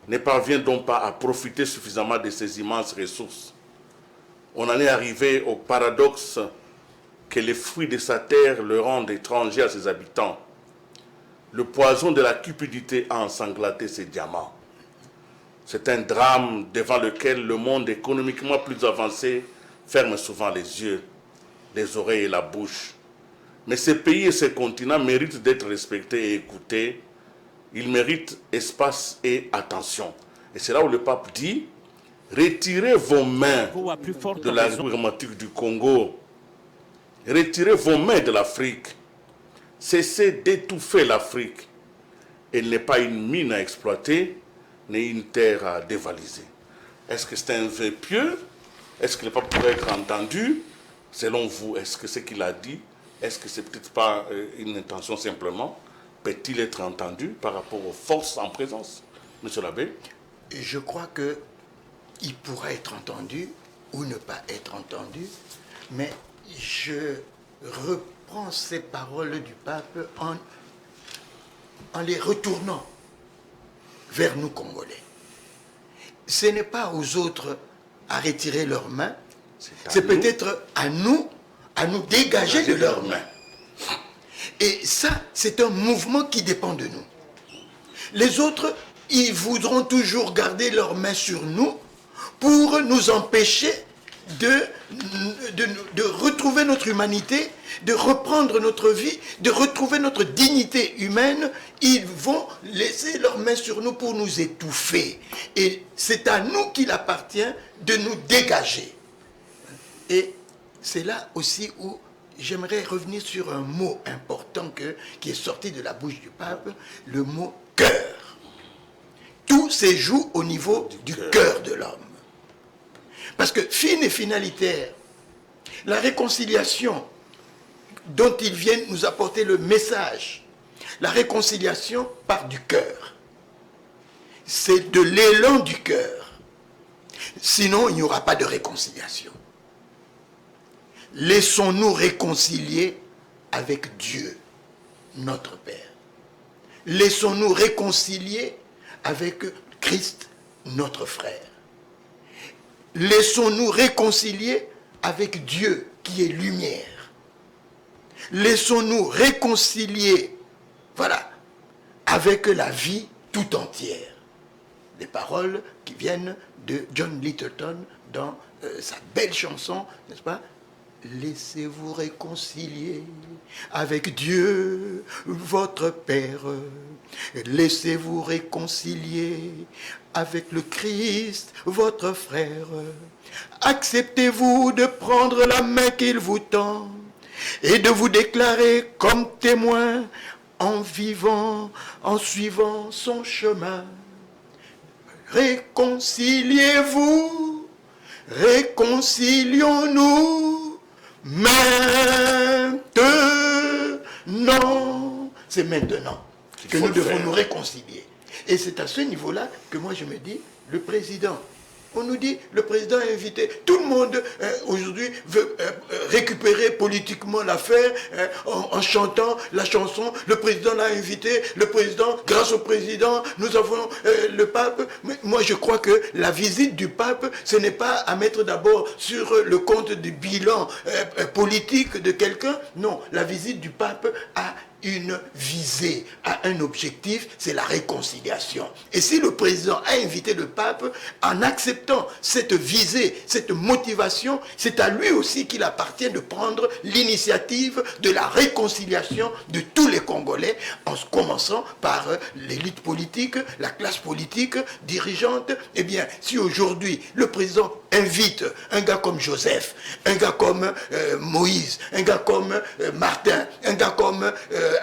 ne parviennent donc pas à profiter suffisamment de ces immenses ressources. On en est arrivé au paradoxe que les fruits de sa terre le rendent étranger à ses habitants. Le poison de la cupidité a ensanglanté ses diamants. C'est un drame devant lequel le monde économiquement plus avancé ferme souvent les yeux, les oreilles et la bouche. Mais ces pays et ces continents méritent d'être respectés et écoutés. Ils méritent espace et attention. Et c'est là où le pape dit, retirez vos mains de la République du Congo. Retirez vos mains de l'Afrique. Cessez d'étouffer l'Afrique. Elle n'est pas une mine à exploiter, ni une terre à dévaliser. Est-ce que c'est un vœu pieux? Est-ce que le pape pourrait être entendu? Selon vous, est-ce que ce qu'il a dit, est-ce que c'est peut-être pas une intention simplement? Peut-il être entendu par rapport aux forces en présence? Monsieur l'abbé? Je crois qu'il pourra être entendu ou ne pas être entendu, mais je reprends ces paroles du pape en les retournant vers nous Congolais. Ce n'est pas aux autres à retirer leurs mains, c'est peut-être à nous dégager de leurs mains. Et ça, c'est un mouvement qui dépend de nous. Les autres, ils voudront toujours garder leurs mains sur nous pour nous empêcher de retrouver notre humanité, de reprendre notre vie, de retrouver notre dignité humaine. Ils vont laisser leurs mains sur nous pour nous étouffer. Et c'est à nous qu'il appartient de nous dégager. Et c'est là aussi où j'aimerais revenir sur un mot important qui est sorti de la bouche du pape, le mot cœur. Tout se joue au niveau du cœur de l'homme. Parce que, fine et finalitaire, la réconciliation dont ils viennent nous apporter le message, la réconciliation part du cœur. C'est de l'élan du cœur. Sinon, il n'y aura pas de réconciliation. Laissons-nous réconcilier avec Dieu, notre Père. Laissons-nous réconcilier avec Christ, notre frère. Laissons-nous réconcilier avec Dieu qui est lumière. Laissons-nous réconcilier, voilà, avec la vie tout entière. Les paroles qui viennent de John Littleton dans sa belle chanson, n'est-ce pas? Laissez-vous réconcilier avec Dieu, votre Père. Laissez-vous réconcilier avec le Christ, votre frère. Acceptez-vous de prendre la main qu'il vous tend et de vous déclarer comme témoin en vivant, en suivant son chemin. Réconciliez-vous, réconcilions-nous. Main c'est maintenant que nous devons nous réconcilier. Et c'est à ce niveau-là que moi je me dis, le président, on nous dit, le président a invité, tout le monde aujourd'hui veut récupérer politiquement l'affaire en chantant la chanson, le président l'a invité, le président, grâce au président, nous avons le pape. Mais moi je crois que la visite du pape, ce n'est pas à mettre d'abord sur le compte du bilan politique de quelqu'un, non, la visite du pape a une visée, a un objectif, c'est la réconciliation. Et si le président a invité le pape, en acceptant cette visée, cette motivation, c'est à lui aussi qu'il appartient de prendre l'initiative de la réconciliation de tous les Congolais, en commençant par l'élite politique, la classe politique dirigeante. Eh bien, si aujourd'hui le président invite un gars comme Joseph, un gars comme Moïse, un gars comme Martin, un gars comme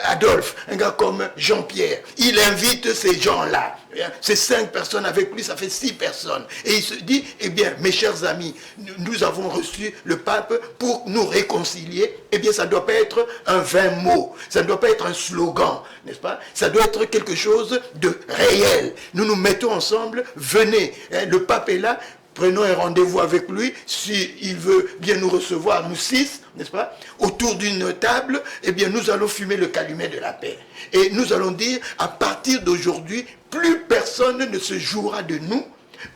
Adolphe, un gars comme Jean-Pierre, il invite ces gens-là, ces 5 personnes avec lui, ça fait 6 personnes, et il se dit, eh bien, mes chers amis, nous avons reçu le pape pour nous réconcilier. Eh bien, ça ne doit pas être un vain mot, ça ne doit pas être un slogan, n'est-ce pas? Ça doit être quelque chose de réel. Nous nous mettons ensemble, venez, le pape est là, prenons un rendez-vous avec lui, s'il veut bien nous recevoir, nous 6, n'est-ce pas, autour d'une table, eh bien nous allons fumer le calumet de la paix. Et nous allons dire, à partir d'aujourd'hui, plus personne ne se jouera de nous,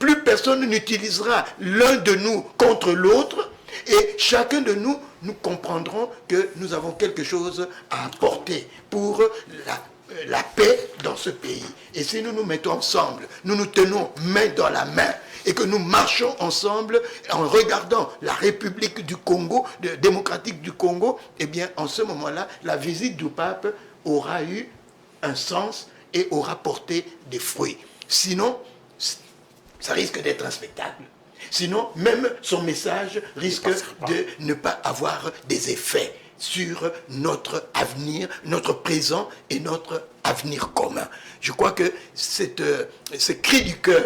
plus personne n'utilisera l'un de nous contre l'autre, et chacun de nous, nous comprendrons que nous avons quelque chose à apporter pour la paix dans ce pays. Et si nous nous mettons ensemble, nous nous tenons main dans la main, et que nous marchons ensemble en regardant la République du Congo, démocratique du Congo, eh bien, en ce moment-là, la visite du pape aura eu un sens et aura porté des fruits. Sinon, ça risque d'être un spectacle. Sinon, même son message risque de ne pas avoir des effets sur notre avenir, notre présent et notre avenir commun. Je crois que ce cri du cœur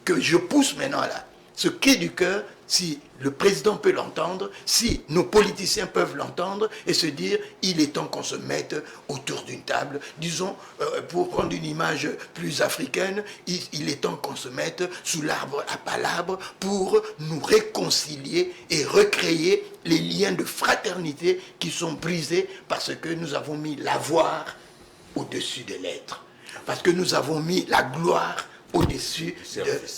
que je pousse maintenant là, ce cri du cœur, si le président peut l'entendre, si nos politiciens peuvent l'entendre et se dire, il est temps qu'on se mette autour d'une table, disons, pour prendre une image plus africaine, il est temps qu'on se mette sous l'arbre à palabres pour nous réconcilier et recréer les liens de fraternité qui sont brisés parce que nous avons mis l'avoir au-dessus de l'être, parce que nous avons mis la gloire au-dessus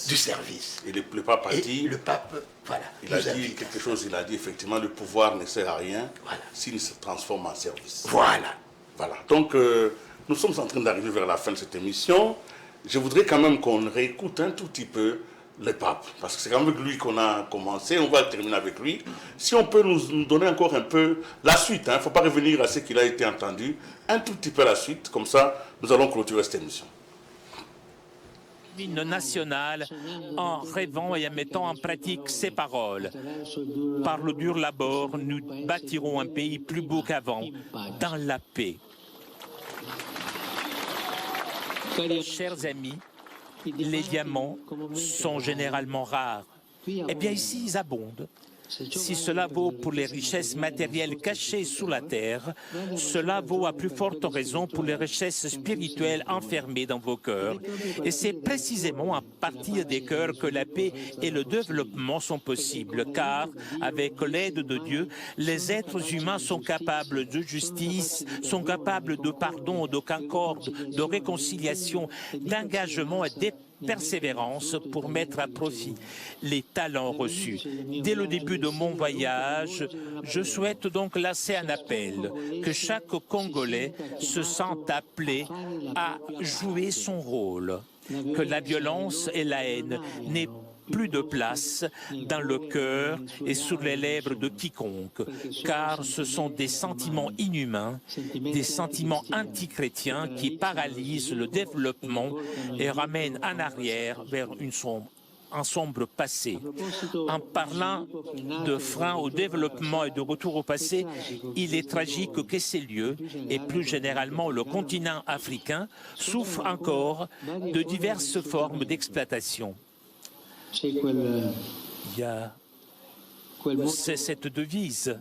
du service. Et le pape a dit, le pape, voilà, il a dit quelque chose, il a dit effectivement, le pouvoir ne sert à rien s'il se transforme en service. Voilà. Voilà. Donc, nous sommes en train d'arriver vers la fin de cette émission. Je voudrais quand même qu'on réécoute un tout petit peu le pape, parce que c'est quand même avec lui qu'on a commencé, on va terminer avec lui. Si on peut nous donner encore un peu la suite, il ne faut pas revenir à ce qu'il a été entendu, un tout petit peu la suite, comme ça, nous allons clôturer cette émission. Nationale en rêvant et en mettant en pratique ces paroles. Par le dur labeur, nous bâtirons un pays plus beau qu'avant, dans la paix. Chers amis, les diamants sont généralement rares. Eh bien ici, ils abondent. Si cela vaut pour les richesses matérielles cachées sous la terre, cela vaut à plus forte raison pour les richesses spirituelles enfermées dans vos cœurs. Et c'est précisément à partir des cœurs que la paix et le développement sont possibles, car avec l'aide de Dieu, les êtres humains sont capables de justice, sont capables de pardon, de concorde, de réconciliation, d'engagement et de persévérance pour mettre à profit les talents reçus. Dès le début de mon voyage, je souhaite donc lancer un appel, que chaque Congolais se sente appelé à jouer son rôle, que la violence et la haine n'aient plus de place dans le cœur et sur les lèvres de quiconque, car ce sont des sentiments inhumains, des sentiments antichrétiens qui paralysent le développement et ramènent en arrière vers un sombre passé. En parlant de frein au développement et de retour au passé, il est tragique que ces lieux, et plus généralement le continent africain, souffrent encore de diverses formes d'exploitation. C'est cette devise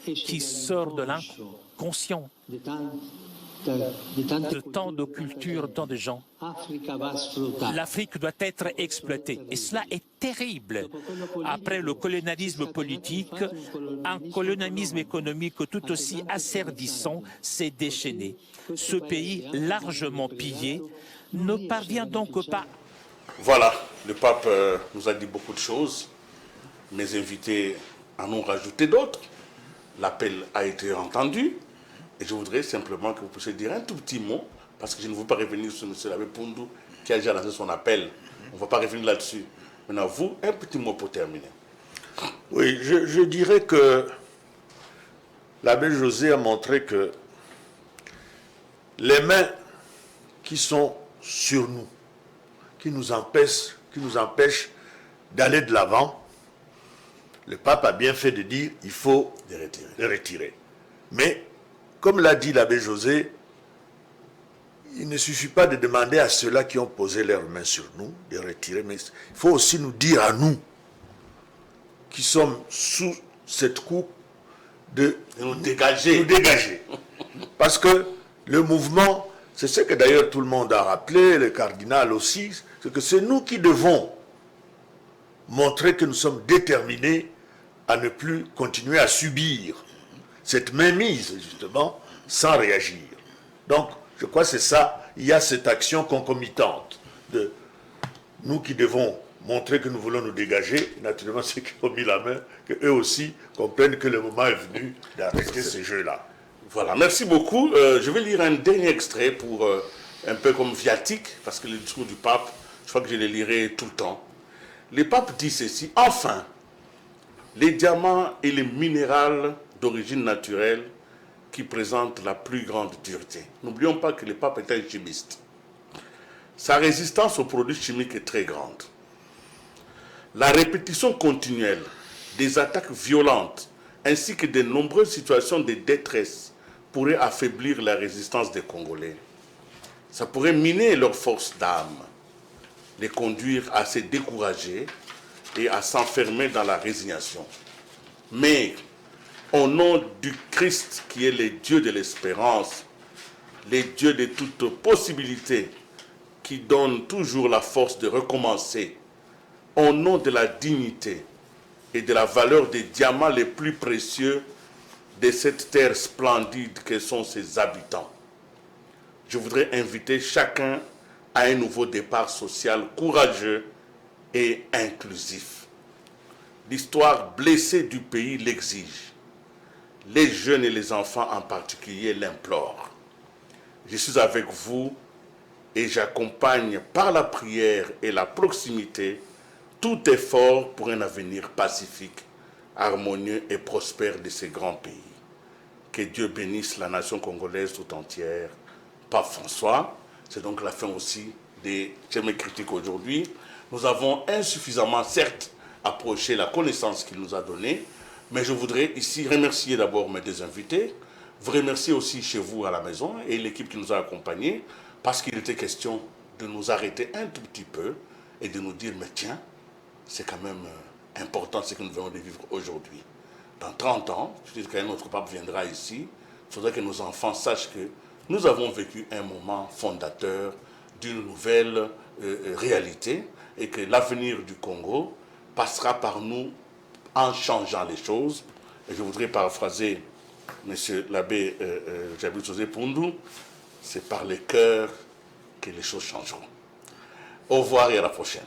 qui sort de l'inconscient de tant de cultures, tant de gens. L'Afrique doit être exploitée. Et cela est terrible. Après le colonialisme politique, un colonialisme économique tout aussi asservissant s'est déchaîné. Ce pays, largement pillé, ne parvient donc pas. Voilà, le pape nous a dit beaucoup de choses. Mes invités en ont rajouté d'autres. L'appel a été entendu. Et je voudrais simplement que vous puissiez dire un tout petit mot, parce que je ne veux pas revenir sur M. l'abbé Poundou, qui a déjà lancé son appel. On ne va pas revenir là-dessus. Maintenant, vous, un petit mot pour terminer. Oui, je dirais que l'abbé José a montré que les mains qui sont sur nous, qui nous empêchent d'aller de l'avant, le pape a bien fait de dire il faut les retirer. Mais, comme l'a dit l'abbé José, il ne suffit pas de demander à ceux-là qui ont posé leurs mains sur nous de retirer, mais il faut aussi nous dire à nous, qui sommes sous cette coupe, de nous dégager. Parce que le mouvement, c'est ce que d'ailleurs tout le monde a rappelé, le cardinal aussi, c'est que c'est nous qui devons montrer que nous sommes déterminés à ne plus continuer à subir cette mainmise, justement, sans réagir. Donc, je crois que c'est ça, il y a cette action concomitante de nous qui devons montrer que nous voulons nous dégager, naturellement ceux qui ont mis la main, qu'eux aussi comprennent que le moment est venu d'arrêter ces jeux-là. Voilà, merci beaucoup. Je vais lire un dernier extrait pour un peu comme viatique, parce que le discours du pape, je crois que je le lirai tout le temps. Le pape dit ceci: enfin, les diamants et les minéraux d'origine naturelle qui présentent la plus grande dureté. N'oublions pas que le pape est un chimiste. Sa résistance aux produits chimiques est très grande. La répétition continuelle des attaques violentes ainsi que de nombreuses situations de détresse pourraient affaiblir la résistance des Congolais. Ça pourrait miner leur force d'âme, les conduire à se décourager et à s'enfermer dans la résignation. Mais au nom du Christ qui est le Dieu de l'espérance, le Dieu de toute possibilité, qui donne toujours la force de recommencer, au nom de la dignité et de la valeur des diamants les plus précieux de cette terre splendide que sont ses habitants, je voudrais inviter chacun à un nouveau départ social courageux et inclusif. L'histoire blessée du pays l'exige. Les jeunes et les enfants en particulier l'implorent. Je suis avec vous et j'accompagne par la prière et la proximité tout effort pour un avenir pacifique, harmonieux et prospère de ces grands pays. Que Dieu bénisse la nation congolaise tout entière. Pape François, c'est donc la fin aussi des thèmes critiques aujourd'hui. Nous avons insuffisamment, certes, approché la connaissance qu'il nous a donnée, mais je voudrais ici remercier d'abord mes deux invités, vous remercier aussi chez vous à la maison et l'équipe qui nous a accompagnés, parce qu'il était question de nous arrêter un tout petit peu et de nous dire, mais tiens, c'est quand même important ce que nous venons de vivre aujourd'hui. Dans 30 ans, je dis qu'un autre pape viendra ici, il faudrait que nos enfants sachent que nous avons vécu un moment fondateur d'une nouvelle réalité et que l'avenir du Congo passera par nous en changeant les choses. Et je voudrais paraphraser M. l'abbé José Poundou, c'est par les cœurs que les choses changeront. Au revoir et à la prochaine.